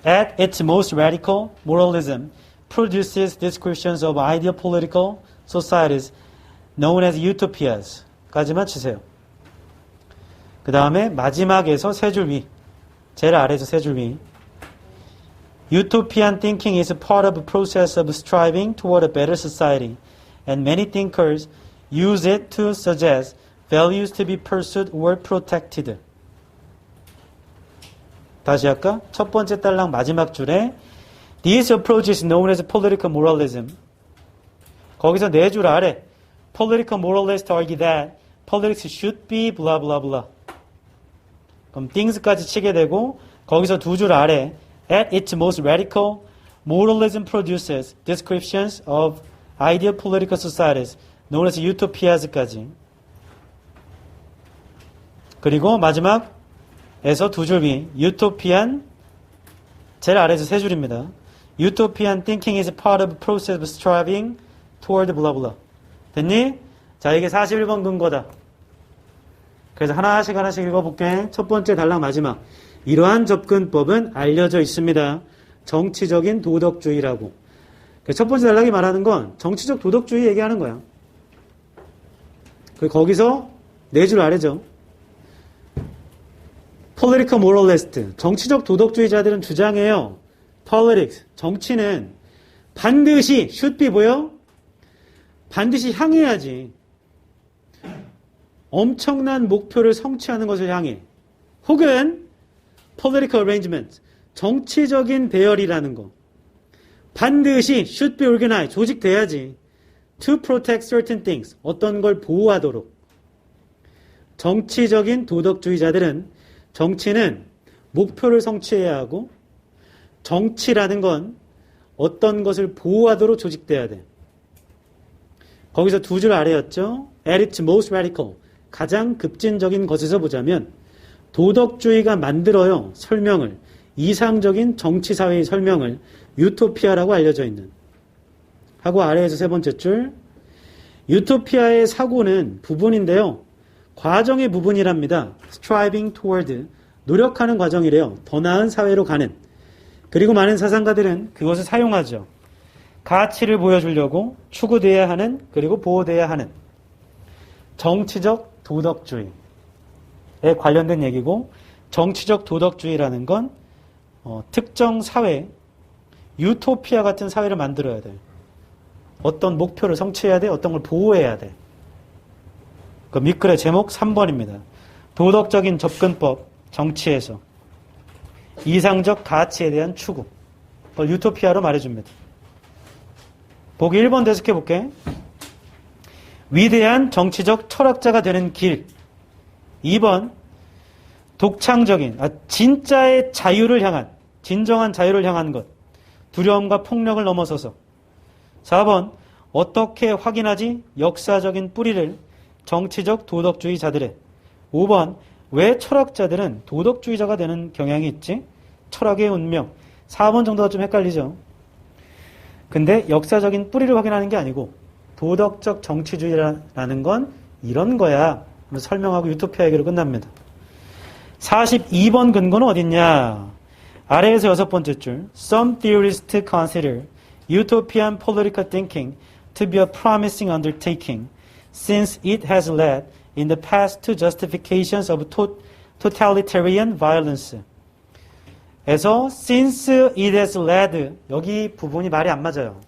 At its most radical, moralism produces descriptions of ideal political societies known as utopias 까지만 치세요. 그 다음에 마지막에서 세 줄 위, 제일 아래에서 세 줄 위. Utopian thinking is part of a process of striving toward a better society, and many thinkers use it to suggest values to be pursued or protected. 다시 할까? 첫 번째 단락 마지막 줄에 This approach is known as political moralism. 거기서 네 줄 아래 Political moralists argue that politics should be blah blah blah. 그럼 things까지 치게 되고 거기서 두 줄 아래 At its most radical, moralism produces descriptions of ideal political societies known as utopias까지. 그리고 마지막에서 두 줄 위 utopian, 제일 아래에서 세 줄입니다. Utopian thinking is part of a process of striving toward blah blah. 됐니? 자, 이게 41번 근거다. 그래서 하나씩 읽어볼게. 첫 번째 단락 마지막. 이러한 접근법은 알려져 있습니다. 정치적인 도덕주의라고. 첫 번째 단락이 말하는 건 정치적 도덕주의 얘기하는 거야. 거기서 네 줄 아래죠. Political moralist. 정치적 도덕주의자들은 주장해요. Politics. 정치는 반드시 should be 뭐요? 반드시 향해야지. 엄청난 목표를 성취하는 것을 향해. 혹은 political arrangement. 정치적인 배열이라는 거. 반드시 should be organized. 조직돼야지. To protect certain things. 어떤 걸 보호하도록. 정치적인 도덕주의자들은 정치는 목표를 성취해야 하고 정치라는 건 어떤 것을 보호하도록 조직돼야 돼. 거기서 두 줄 아래였죠. At its most radical. 가장 급진적인 것에서 보자면 도덕주의가 만들어요. 설명을. 이상적인 정치사회의 설명을 유토피아라고 알려져 있는. 하고 아래에서 세 번째 줄. 유토피아의 사고는 부분인데요. 과정의 부분이랍니다. striving toward, 노력하는 과정이래요. 더 나은 사회로 가는. 그리고 많은 사상가들은 그것을 사용하죠. 가치를 보여주려고 추구돼야 하는, 그리고 보호돼야 하는 정치적 도덕주의에 관련된 얘기고, 정치적 도덕주의라는 건 특정 사회, 유토피아 같은 사회를 만들어야 돼. 어떤 목표를 성취해야 돼, 어떤 걸 보호해야 돼. 그 밑글의 제목 3번입니다. 도덕적인 접근법, 정치에서 이상적 가치에 대한 추구. 그걸 유토피아로 말해줍니다. 보기 1번 대석해 볼게. 위대한 정치적 철학자가 되는 길. 2번 독창적인, 진짜의 자유를 향한, 진정한 자유를 향한 것. 두려움과 폭력을 넘어서서. 4번 어떻게 확인하지? 역사적인 뿌리를 정치적 도덕주의자들의. 5번 왜 철학자들은 도덕주의자가 되는 경향이 있지? 철학의 운명. 4번 정도가 좀 헷갈리죠. 근데 역사적인 뿌리를 확인하는 게 아니고 도덕적 정치주의라는 건 이런 거야. 설명하고 유토피아 얘기로 끝납니다. 42번 근거는 어딨냐? 아래에서 6번째 줄. Some theorists consider utopian political thinking to be a promising undertaking since it has led in the past to justifications of totalitarian violence. 에서 since it has led, 여기 부분이 말이 안 맞아요.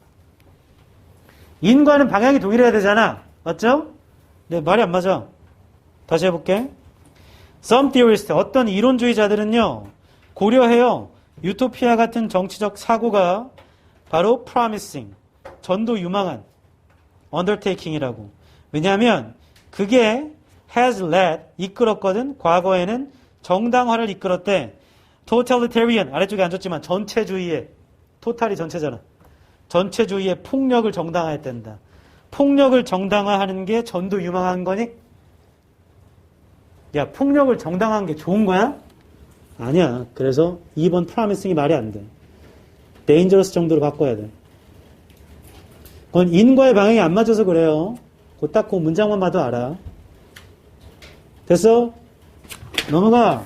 인과는 방향이 동일해야 되잖아. 맞죠? 네, 말이 안 맞아. 다시 해볼게. Some theorists, 어떤 이론주의자들은요, 고려해요. 유토피아 같은 정치적 사고가 바로 promising, 전도 유망한 undertaking이라고. 왜냐하면 그게 has led, 이끌었거든. 과거에는 정당화를 이끌었대. totalitarian, 아래쪽에 안 줬지만 전체주의에, 토탈이 전체잖아. 전체주의의 폭력을 정당화했댄다. 폭력을 정당화하는 게 전도 유망한 거니? 야, 폭력을 정당화한 게 좋은 거야? 아니야. 그래서 2번 promising이 말이 안 돼. dangerous 정도로 바꿔야 돼. 그건 인과의 방향이 안 맞아서 그래요. 딱 그 문장만 봐도 알아. 됐어? 넘어가.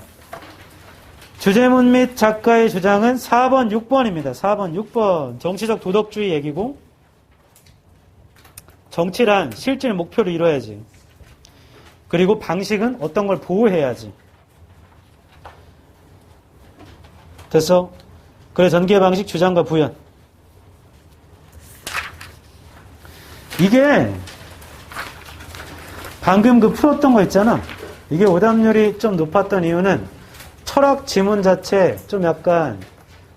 주제문 및 작가의 주장은 4번, 6번입니다. 4번, 6번. 정치적 도덕주의 얘기고, 정치란 실질 목표를 이뤄야지. 그리고 방식은 어떤 걸 보호해야지. 됐어? 그래, 전개 방식, 주장과 부연. 이게 방금 그 풀었던 거 있잖아. 이게 오답률이 좀 높았던 이유는 철학 지문 자체 좀 약간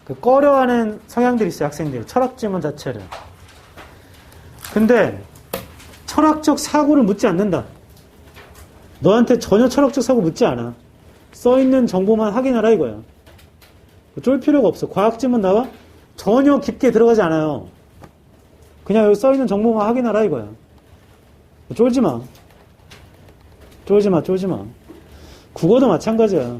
그 꺼려하는 성향들이 있어요, 학생들이. 철학 지문 자체를. 근데 철학적 사고를 묻지 않는다. 너한테 전혀 철학적 사고 묻지 않아. 써있는 정보만 확인하라 이거야. 쫄 필요가 없어. 과학 지문 나와? 전혀 깊게 들어가지 않아요. 그냥 여기 써있는 정보만 확인하라 이거야. 쫄지 마. 쫄지 마, 쫄지 마. 국어도 마찬가지야.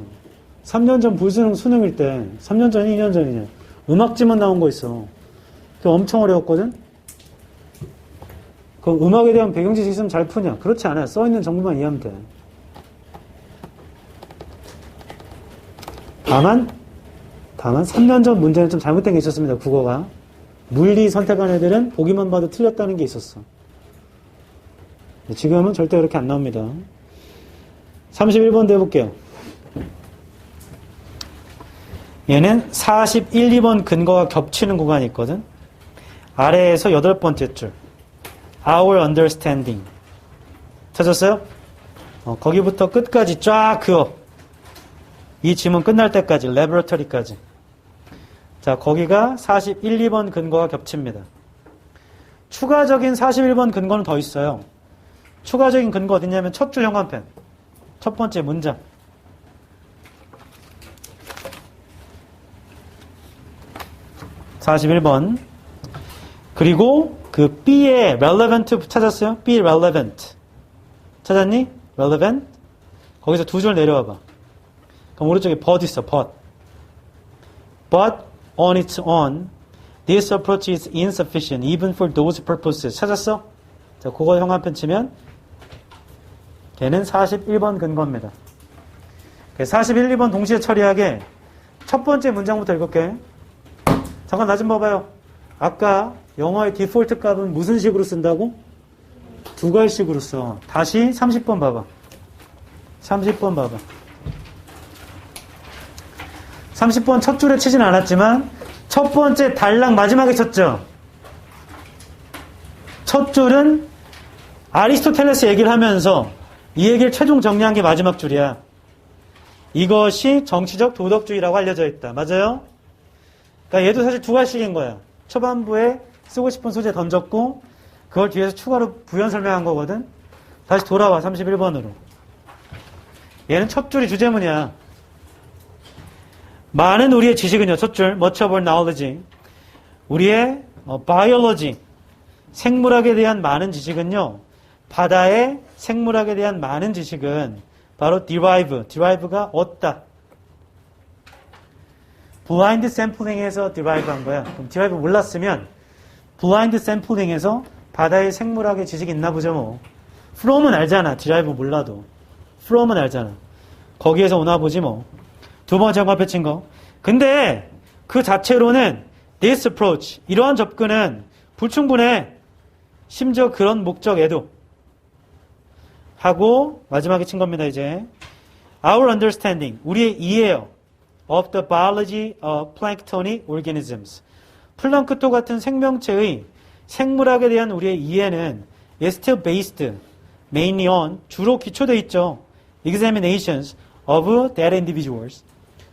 3년 전 불수능 수능일 때, 3년 전이 2년 전이냐. 음악지만 나온 거 있어. 그게 엄청 어려웠거든? 그 음악에 대한 배경 지식 있으면 잘 푸냐? 그렇지 않아요. 써있는 정보만 이해하면 돼. 다만 3년 전 문제는 좀 잘못된 게 있었습니다. 국어가. 물리 선택한 애들은 보기만 봐도 틀렸다는 게 있었어. 지금은 절대 그렇게 안 나옵니다. 31번 해볼게요. 얘는 41, 2번 근거가 겹치는 구간이 있거든. 아래에서 8번째 줄. Our understanding. 찾았어요? 거기부터 끝까지 쫙 그어. 이 지문 끝날 때까지, laboratory까지. 자, 거기가 41, 2번 근거가 겹칩니다. 추가적인 41번 근거는 더 있어요. 추가적인 근거 어디냐면 첫 줄 형광펜. 첫 번째 문장. (41번) 그리고 그 B의 relevant 찾았어요? B relevant 찾았니? relevant 거기서 두 줄 내려와봐. 그럼 오른쪽에 but 있어. but on its own this approach is insufficient even for those purposes. 찾았어? 자, 그거 형광펜 치면 걔는 41번 근거입니다. 41, 2번 동시에 처리하게 첫 번째 문장부터 읽을게. 잠깐 나 좀 봐봐요. 아까 영어의 디폴트 값은 무슨 식으로 쓴다고? 두 갈식으로 써. 다시 30번 봐봐. 30번 봐봐. 30번 첫 줄에 치진 않았지만 첫 번째 단락 마지막에 쳤죠. 첫 줄은 아리스토텔레스 얘기를 하면서 이 얘기를 최종 정리한 게 마지막 줄이야. 이것이 정치적 도덕주의라고 알려져 있다. 맞아요? 그러니까 얘도 사실 두 갈씩인 거야. 초반부에 쓰고 싶은 소재 던졌고 그걸 뒤에서 추가로 부연 설명한 거거든. 다시 돌아와 31번으로. 얘는 첫 줄이 주제문이야. 많은 우리의 지식은요. 첫 줄 much of our knowledge. 우리의 biology 생물학에 대한 많은 지식은요. 바다의 생물학에 대한 많은 지식은 바로 derive가 얻다. 블라인드 샘플링에서 derive 한 거야. 그럼 derive 몰랐으면 블라인드 샘플링에서 바다의 생물학의 지식이 있나 보죠 뭐. from은 알잖아. derive 몰라도. from은 알잖아. 거기에서 오나 보지 뭐. 두 번째 정답 친 거. 근데 그 자체로는 this approach, 이러한 접근은 불충분해. 심지어 그런 목적에도. 하고 마지막에 친 겁니다. 이제 our understanding, 우리의 이해요. of the biology of planktonic organisms. 플랑크톤 같은 생명체의 생물학에 대한 우리의 이해는 is still based mainly on, 주로 기초되어 있죠. examinations of dead individuals.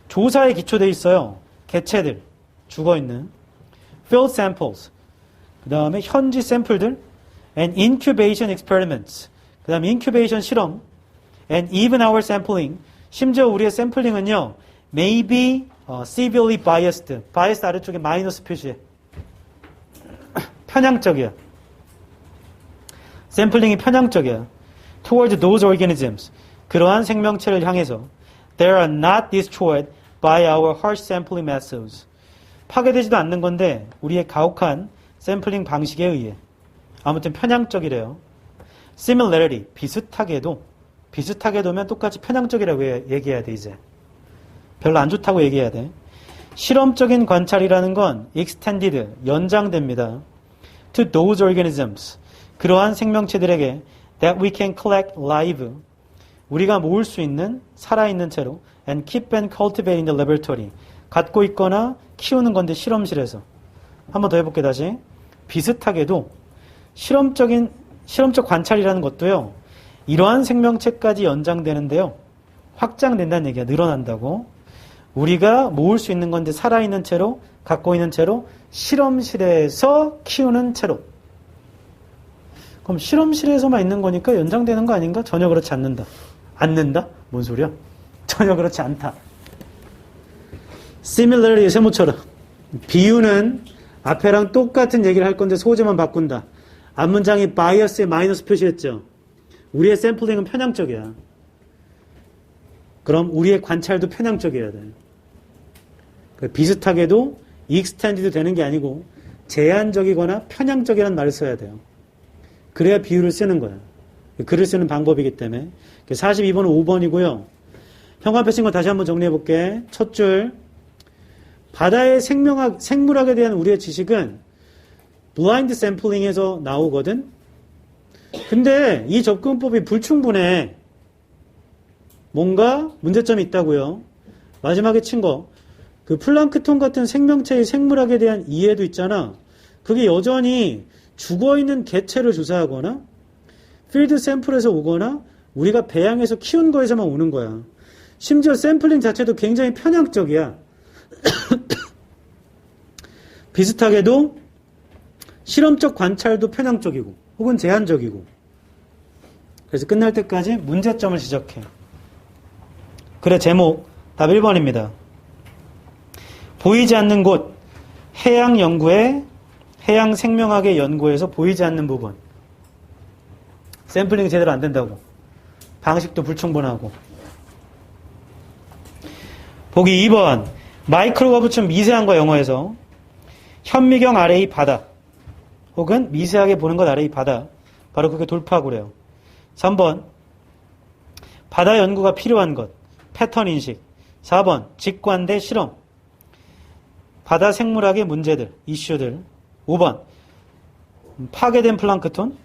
조사에 기초되어 있어요. 개체들, 죽어있는 field samples, 그 다음에 현지 샘플들 and incubation experiments, 그 다음에 인큐베이션 실험 and even our sampling, 심지어 우리의 샘플링은요 may be severely biased. biased 아래쪽에 마이너스 표시해. 편향적이야. 샘플링이 편향적이야. towards those organisms, 그러한 생명체를 향해서 they are not destroyed by our harsh sampling methods. 파괴되지도 않는 건데 우리의 가혹한 샘플링 방식에 의해. 아무튼 편향적이래요. similarity, 비슷하게도면 똑같이 편향적이라고 얘기해야 돼. 이제 별로 안 좋다고 얘기해야 돼. 실험적인 관찰이라는 건 extended, 연장됩니다. to those organisms, 그러한 생명체들에게 that we can collect live, 우리가 모을 수 있는 살아있는 채로 and keep and cultivate in the laboratory, 갖고 있거나 키우는 건데 실험실에서. 한 번 더 해볼게. 다시. 비슷하게도 실험적 관찰이라는 것도요, 이러한 생명체까지 연장되는데요, 확장된다는 얘기야. 늘어난다고. 우리가 모을 수 있는 건데 살아있는 채로, 갖고 있는 채로, 실험실에서 키우는 채로. 그럼 실험실에서만 있는 거니까 연장되는 거 아닌가? 전혀 그렇지 않는다. 않는다? 뭔 소리야? 전혀 그렇지 않다. similarly, 세모처럼. 비유는 앞에랑 똑같은 얘기를 할 건데 소재만 바꾼다. 앞문장이 바이어스에 마이너스 표시했죠. 우리의 샘플링은 편향적이야. 그럼 우리의 관찰도 편향적이어야 돼. 비슷하게도 extended 되는 게 아니고 제한적이거나 편향적이라는 말을 써야 돼요. 그래야 비유를 쓰는 거야. 글을 쓰는 방법이기 때문에. 42번은 5번이고요. 형광펜 쓴 거 다시 한번 정리해 볼게. 첫 줄. 바다의 생물학에 대한 우리의 지식은 블라인드 샘플링에서 나오거든. 근데 이 접근법이 불충분해. 뭔가 문제점이 있다고요. 마지막에 친 거. 그 플랑크톤 같은 생명체의 생물학에 대한 이해도 있잖아. 그게 여전히 죽어있는 개체를 조사하거나 필드 샘플에서 오거나 우리가 배양해서 키운 거에서만 오는 거야. 심지어 샘플링 자체도 굉장히 편향적이야. 비슷하게도 실험적 관찰도 편향적이고 혹은 제한적이고. 그래서 끝날 때까지 문제점을 지적해. 그래, 제목 답 1번입니다. 보이지 않는 곳, 해양 연구의 해양 생명학의 연구에서 보이지 않는 부분. 샘플링이 제대로 안 된다고. 방식도 불충분하고. 보기 2번. 마이크로가 붙인 미세한 거 영어에서 현미경 아래의 바다 혹은 미세하게 보는 것 아래의 바다. 바로 그게 돌파하고 그래요. 3번, 바다 연구가 필요한 것, 패턴 인식. 4번, 직관대 실험. 바다 생물학의 문제들, 이슈들. 5번, 파괴된 플랑크톤,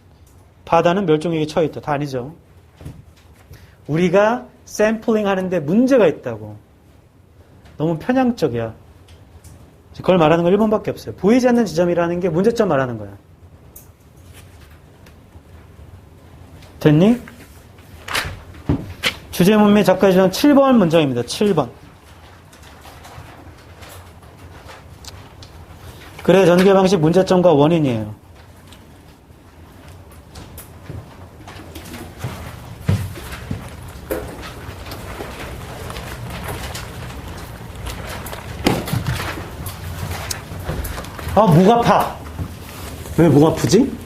바다는 멸종위기에 처해 있다. 다 아니죠. 우리가 샘플링 하는데 문제가 있다고. 너무 편향적이야. 그걸 말하는 건 1번밖에 없어요. 보이지 않는 지점이라는 게 문제점 말하는 거야. 됐니? 주제문미 작가의 주장 7번 문장입니다. 7번. 그래 전개 방식 문제점과 원인이에요. 아, 목 아파. 왜 목 아프지?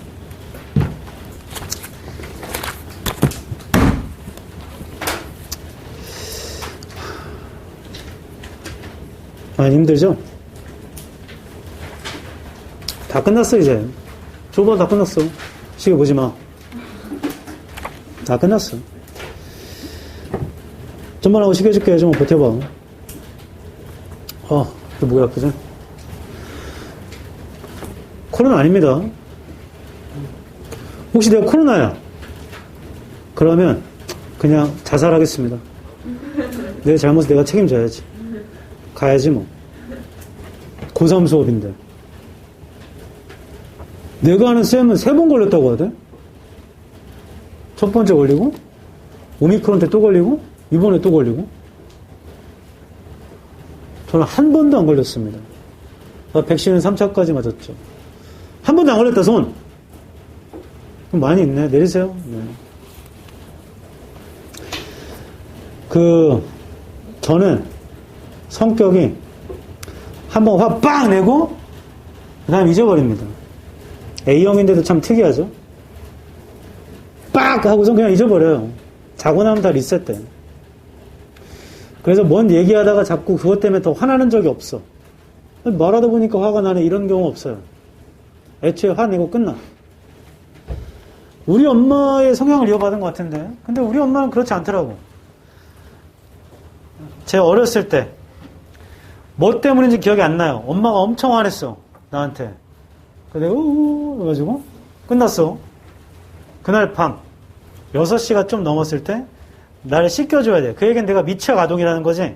많이 힘들죠? 다 끝났어, 이제. 조번 다 끝났어. 시계 보지 마. 다 끝났어. 좀만 하고 시계 줄게. 좀 버텨봐. 또 목이 아프지? 코로나 아닙니다. 혹시 내가 코로나야? 그러면 그냥 자살하겠습니다. 내 잘못을 내가 책임져야지. 가야지 뭐. 고3 수업인데. 내가 아는 쌤은 3번 걸렸다고 하대. 첫 번째 걸리고, 오미크론 때 또 걸리고, 이번에 또 걸리고. 저는 한 번도 안 걸렸습니다. 백신은 3차까지 맞았죠. 한 번도 안 걸렸다, 손. 많이 있네. 내리세요. 네. 저는 성격이 한번 화 빵 내고, 그 다음 잊어버립니다. A형인데도 참 특이하죠? 빡! 하고서 그냥 잊어버려요. 자고 나면 다 리셋돼. 그래서 뭔 얘기하다가 자꾸 그것 때문에 더 화나는 적이 없어. 말하다 보니까 화가 나네. 이런 경우 없어요. 애초에 화내고 끝나. 우리 엄마의 성향을 이어받은 것 같은데. 근데 우리 엄마는 그렇지 않더라고. 제가 어렸을 때, 뭐 때문인지 기억이 안 나요. 엄마가 엄청 화냈어. 나한테. 내가 해가지고 끝났어. 그날 밤 6시가 좀 넘었을 때 나를 씻겨줘야 돼. 그 얘기는 내가 미취학 아동이라는 거지.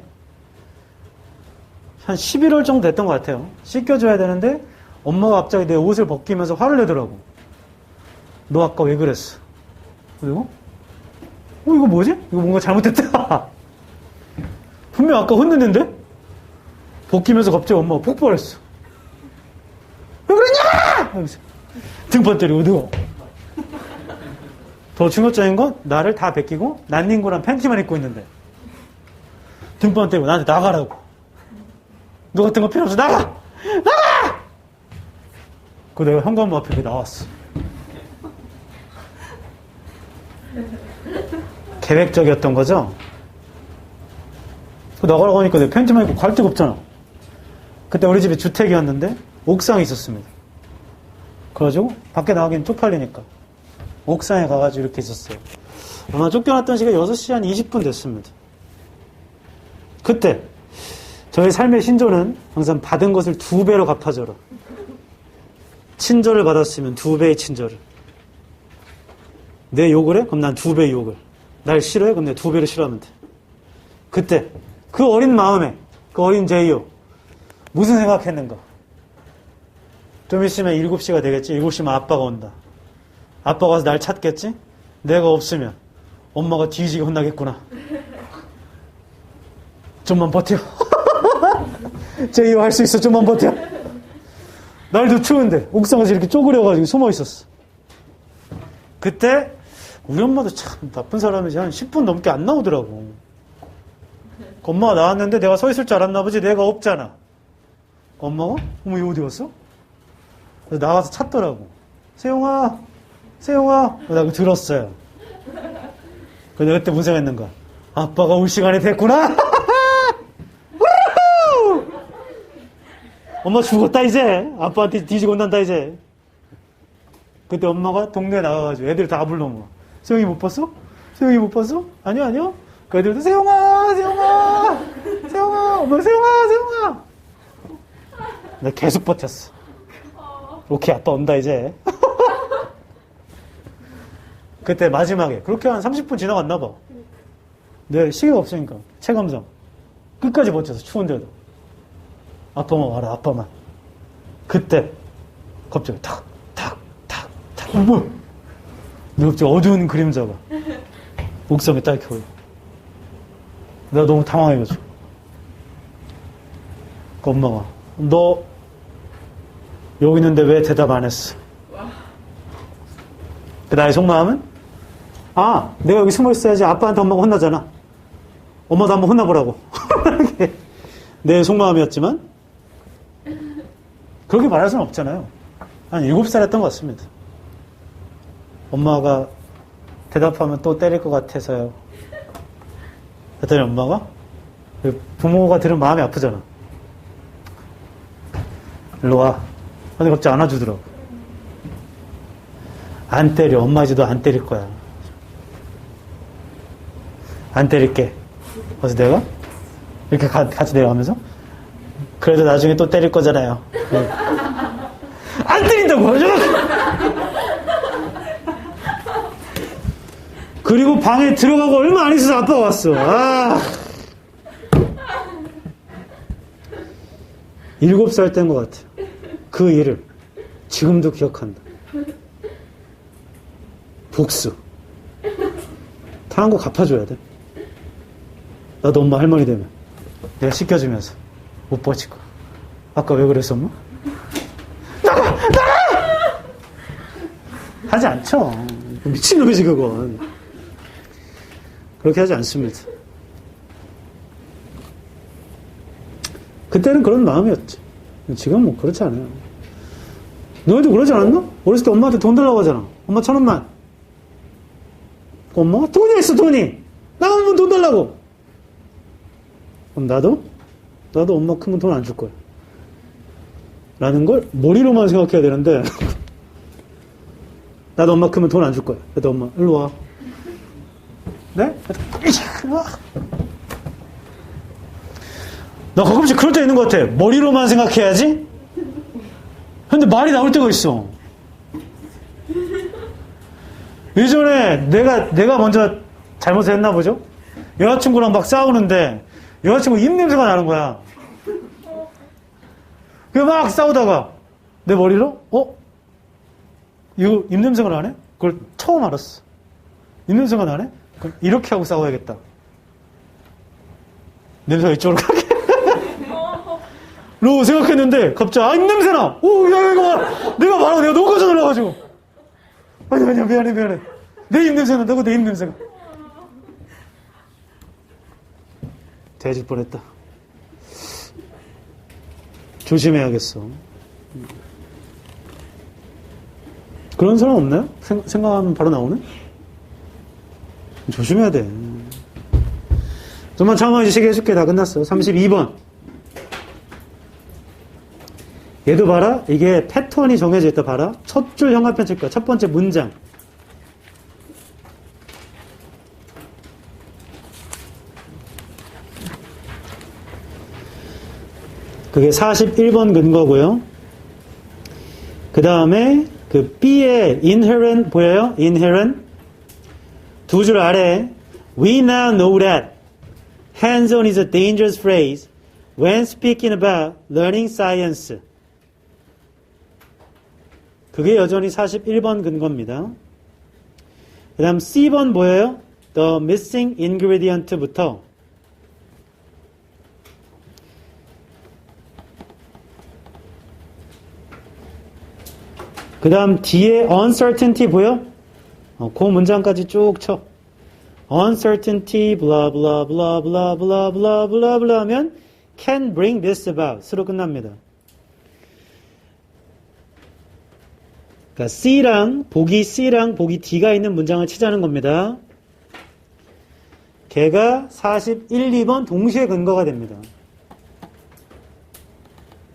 한 11월 정도 됐던 것 같아요. 씻겨줘야 되는데 엄마가 갑자기 내 옷을 벗기면서 화를 내더라고. 너 아까 왜 그랬어? 그리고 이거 뭐지? 이거 뭔가 잘못됐다. 분명 아까 혼냈는데 벗기면서 갑자기 엄마가 폭발했어. 왜 그러냐! 등판 때리고 누워. 더 충격적인 건 나를 다 벗기고 난닝구랑 팬티만 입고 있는데 등판 때리고 나한테 나가라고. 너 같은 거 필요 없어. 나가! 나가! 그 내가 현관문 앞에 나왔어. 계획적이었던 거죠? 나가라고 하니까 내 팬티만 입고 갈 데가 없잖아. 그때 우리 집에 주택이었는데 옥상에 있었습니다. 그래가지고 밖에 나가기는 쪽팔리니까 옥상에 가가지고 이렇게 있었어요. 아마 쫓겨났던 시간이 6시 한 20분 됐습니다. 그때 저의 삶의 신조는 항상 받은 것을 2배로 갚아줘라. 친절을 받았으면 2배의 친절을. 내 욕을 해? 그럼 난 2배의 욕을. 날 싫어해? 그럼 내가 2배로 싫어하면 돼. 그때 그 어린 마음에 그 어린 제이요 무슨 생각했는가? 좀 있으면 7시가 되겠지. 7시면 아빠가 온다. 아빠가 와서 날 찾겠지? 내가 없으면 엄마가 뒤지게 혼나겠구나. 좀만 버텨. 제이요 할 수 있어. 좀만 버텨. 날도 추운데 옥상에서 이렇게 쪼그려가지고 숨어 있었어. 그때 우리 엄마도 참 나쁜 사람이지. 한 10분 넘게 안 나오더라고. 엄마가 나왔는데 내가 서 있을 줄 알았나 보지. 내가 없잖아. 엄마가? 어머, 얘 어디 갔어? 그래서 나가서 찾더라고. 세용아, 세용아. 나 그거 들었어요. 그래서 내가 그때 무슨 생각했는가? 아빠가 올 시간이 됐구나? 엄마 죽었다, 이제. 아빠한테 뒤지고 온단다, 이제. 그때 엄마가 동네에 나가가지고 애들 다 불러모아. 세영이 못 봤어? 세영이 못 봤어? 아니야, 아니야. 그 애들도 세영아, 세영아, 세영아, 엄마 세영아, 세영아. 내가 계속 버텼어. 오케이, 아빠 온다, 이제. 그때 마지막에. 그렇게 한 30분 지나갔나 봐. 내 시계가 없으니까. 체감상. 끝까지 버텼어, 추운데도. 아빠만 와라, 아빠만. 그때, 갑자기 탁, 탁, 탁, 탁. 뭐야? 근데 갑자기 어두운 그림자가 옥상에 딱 이렇게 보여. 내가 너무 당황해가지고. 그 엄마가, 너 여기 있는데 왜 대답 안 했어? 그 나의 속마음은? 아, 내가 여기 숨어 있어야지 아빠한테 엄마가 혼나잖아. 엄마도 한번 혼나보라고. 내 속마음이었지만, 그렇게 말할 수는 없잖아요. 한 7살 했던 것 같습니다. 엄마가 대답하면 또 때릴 것 같아서요. 그랬더니 엄마가, 부모가 들으면 마음이 아프잖아. 일로 와. 근데 갑자기 안아주더라고. 안 때려. 엄마지도 안 때릴 거야. 안 때릴게. 그래서 내가 이렇게 같이 내려가면서 그래도 나중에 또 때릴 거잖아요. 안 때린다고! 그리고 방에 들어가고 얼마 안 있어서 아빠가 왔어. 아. 7살 때인 것 같아요. 그 일을 지금도 기억한다. 복수. 당한 거 갚아줘야 돼. 나도 엄마 할머니 되면 내가 씻겨주면서 못 버틸 거야. 아까 왜 그랬어, 엄마? 나가! 하지 않죠. 미친놈이지, 그건. 그렇게 하지 않습니다. 그때는 그런 마음이었지. 지금 뭐 그렇지 않아요. 너희도 그러지 않았나? 어렸을 때 엄마한테 돈 달라고 하잖아. 엄마 1,000원만. 엄마가 돈이 있어, 돈이. 나가면 돈 달라고. 그럼 나도 엄마 크면 돈 안 줄 거야. 라는 걸 머리로만 생각해야 되는데, 나도 엄마 크면 돈 안 줄 거야. 그래도 엄마, 일로 와. 네? 일로 와. 나 가끔씩 그럴 때 있는 것 같아. 머리로만 생각해야지? 근데 말이 나올 때가 있어. 예전에 내가 먼저 잘못을 했나 보죠? 여자친구랑 막 싸우는데, 여자친구 입냄새가 나는 거야. 그 막 싸우다가, 내 머리로, 이거 입냄새가 나네? 그걸 처음 알았어. 입냄새가 나네? 그럼 이렇게 하고 싸워야겠다. 냄새가 이쪽으로 가게. 로 생각했는데 갑자기 입냄새나. 오, 야 이거 봐. 내가 너무 깜짝 놀라가지고. 아니야 미안해. 내 입냄새 난다고. 내 입냄새가. 돼질 뻔했다. 조심해야겠어. 그런 사람 없나요? 생각하면 바로 나오는? 조심해야 돼. 좀만 참아 주시게 해줄게. 다 끝났어. 32번. 얘도 봐라. 이게 패턴이 정해져 있다. 봐라. 첫 줄 형광펜 칠 거야. 첫 번째 문장. 그게 41번 근거고요. 그 다음에 그 B의 inherent 보여요? inherent. 두 줄 아래 We now know that hands-on is a dangerous phrase when speaking about learning science. 그게 여전히 41번 근거입니다. 그 다음 C번 뭐예요? The missing ingredient부터 그 다음 D의 uncertainty 보여? 그 문장까지 쭉 쳐. uncertainty blah blah blah blah blah blah blah blah 하면 can bring this about 스로 끝납니다. 그러니까 C랑 보기 D가 있는 문장을 치자는 겁니다. 걔가 41, 2번 동시에 근거가 됩니다.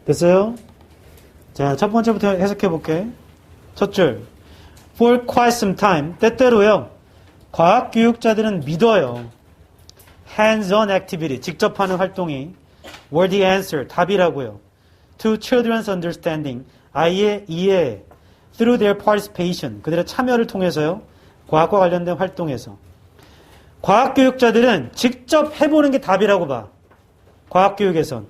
됐어요? 자, 첫 번째부터 해석해 볼게. 첫 줄. For quite some time. 때때로요. 과학교육자들은 믿어요. Hands-on activity. 직접 하는 활동이 were the answer. 답이라고요. To children's understanding. 아이의 이해. Through their participation. 그들의 참여를 통해서요. 과학과 관련된 활동에서. 과학교육자들은 직접 해보는 게 답이라고 봐. 과학교육에선.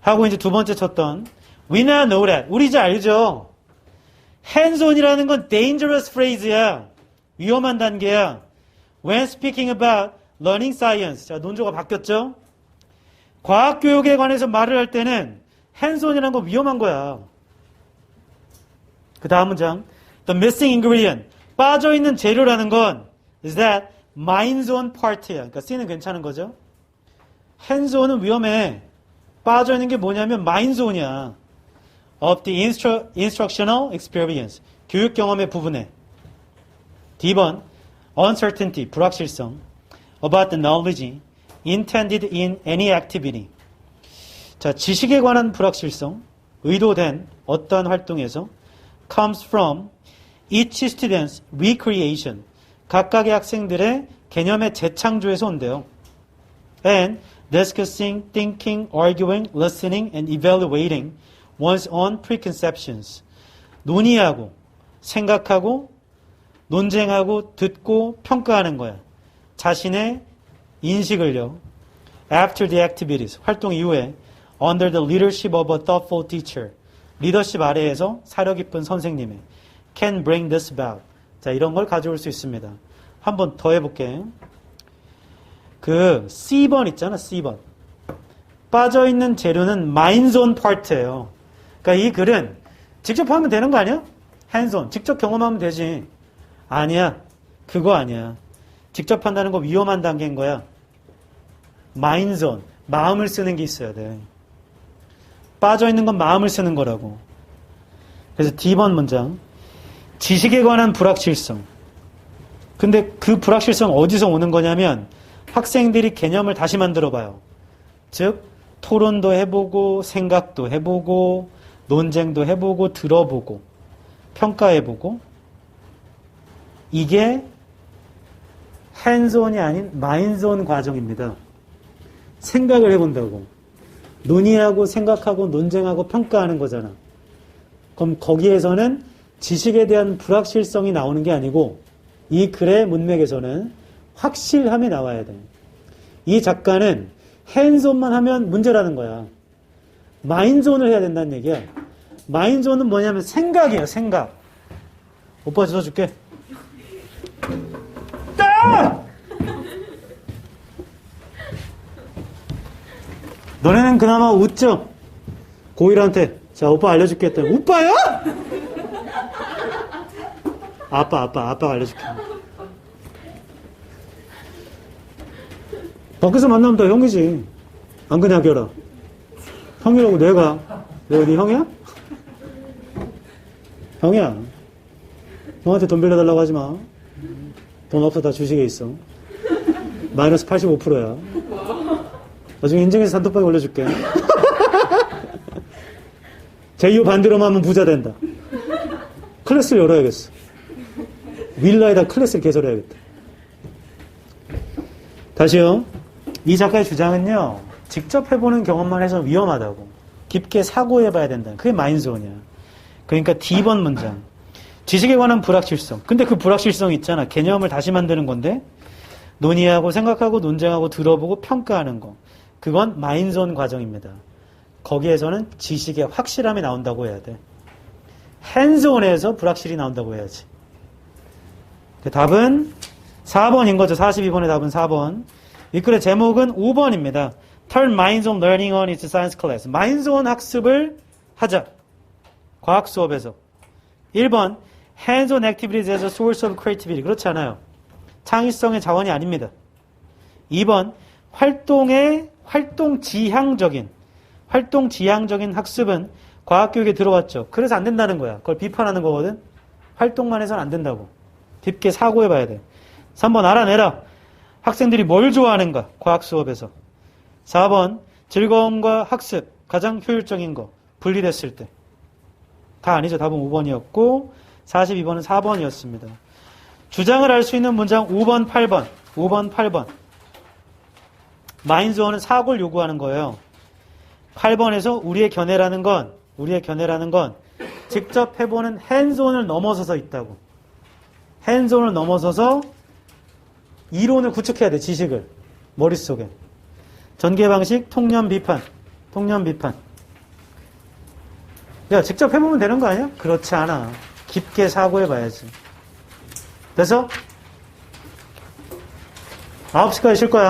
하고 이제 두 번째 쳤던 We now know that. 우리 이제 알죠. hands-on이라는 건 dangerous phrase야. 위험한 단계야. When speaking about learning science. 자, 논조가 바뀌었죠? 과학교육에 관해서 말을 할 때는 hands-on이라는 건 위험한 거야. 그 다음 문장. The missing ingredient. 빠져있는 재료라는 건 is that minds-on part야. 그러니까 C는 괜찮은 거죠? hands-on은 위험해. 빠져있는 게 뭐냐면 minds-on이야. Of the instructional experience. 교육 경험의 부분에. D번. Uncertainty. 불확실성. About the knowledge intended in any activity. 자, 지식에 관한 불확실성. 의도된 어떤 활동에서 comes from each student's recreation. 각각의 학생들의 개념의 재창조에서 온대요. And discussing, thinking, arguing, listening, and evaluating one's own preconceptions. 논의하고, 생각하고, 논쟁하고, 듣고, 평가하는 거야. 자신의 인식을요. After the activities, 활동 이후에 under the leadership of a thoughtful teacher. 리더십 아래에서 사려 깊은 선생님의 can bring this about. 자, 이런 걸 가져올 수 있습니다. 한 번 더 해볼게요. 그 C번 있잖아, C번. 빠져있는 재료는 minds on part예요. 그러니까 이 글은 직접 하면 되는 거 아니야? hands on. 직접 경험하면 되지. 아니야. 그거 아니야. 직접 한다는 거 위험한 단계인 거야. minds on. 마음을 쓰는 게 있어야 돼. 빠져있는 건 마음을 쓰는 거라고. 그래서 D번 문장. 지식에 관한 불확실성. 근데 그 불확실성 어디서 오는 거냐면 학생들이 개념을 다시 만들어 봐요. 즉 토론도 해보고 생각도 해보고 논쟁도 해보고 들어보고 평가해보고 이게 hands-on이 아닌 minds-on 과정입니다. 생각을 해본다고. 논의하고 생각하고 논쟁하고 평가하는 거잖아. 그럼 거기에서는 지식에 대한 불확실성이 나오는 게 아니고 이 글의 문맥에서는 확실함이 나와야 돼. 이 작가는 hands-on만 하면 문제라는 거야. minds-on을 해야 된다는 얘기야. minds-on은 뭐냐면 생각이야, 생각. 오빠 주워줄게. 너네는 그나마 웃죠? 고1한테. 자, 오빠 알려줄게 했더니, 오빠야? 아빠가 알려줄게. 밖에서 만나면 다 형이지. 안 그냐, 결아? 형이라고 내가 네 형이야? 형이야. 형한테 돈 빌려달라고 하지 마. 돈 없어, 다 주식에 있어. 마이너스 85%야. 나중에 인증해서 단톡방에 올려줄게. 제2호 반대로만 하면 부자 된다. 클래스를 열어야겠어. 윌라에다 클래스를 개설해야겠다. 다시요. 이 작가의 주장은요. 직접 해보는 경험만 해서 위험하다고. 깊게 사고해봐야 된다. 그게 마인드존이야. 그러니까 D번 문장. 지식에 관한 불확실성. 근데 그 불확실성 있잖아. 개념을 다시 만드는 건데 논의하고 생각하고 논쟁하고 들어보고 평가하는 거. 그건 마인드존 과정입니다. 거기에서는 지식의 확실함이 나온다고 해야 돼. 핸즈온에서 불확실이 나온다고 해야지. 답은 4번인 거죠. 42번의 답은 4번. 이 글의 제목은 5번입니다. Turn minds on learning on its science class. minds on 학습을 하자. 과학 수업에서. 1번 hands on activities as a source of creativity. 그렇지 않아요. 창의성의 자원이 아닙니다. 2번 활동 지향적인 학습은 과학교육에 들어왔죠. 그래서 안 된다는 거야. 그걸 비판하는 거거든. 활동만 해서는 안 된다고. 깊게 사고해봐야 돼. 3번 알아내라. 학생들이 뭘 좋아하는가. 과학 수업에서. 4번 즐거움과 학습 가장 효율적인 거. 분리됐을 때. 다 아니죠. 답은 5번이었고 42번은 4번이었습니다. 주장을 할 수 있는 문장 5번, 8번. 5번, 8번. 마인즈원은 사고를 요구하는 거예요. 8번에서 우리의 견해라는 건 직접 해보는 핸즈온을 넘어서서 있다고. 핸즈온을 넘어서서 이론을 구축해야 돼, 지식을. 머릿속에. 전개 방식, 통념 비판. 야, 직접 해보면 되는 거 아니야? 그렇지 않아. 깊게 사고해봐야지. 그래서 9시까지 쉴 거야.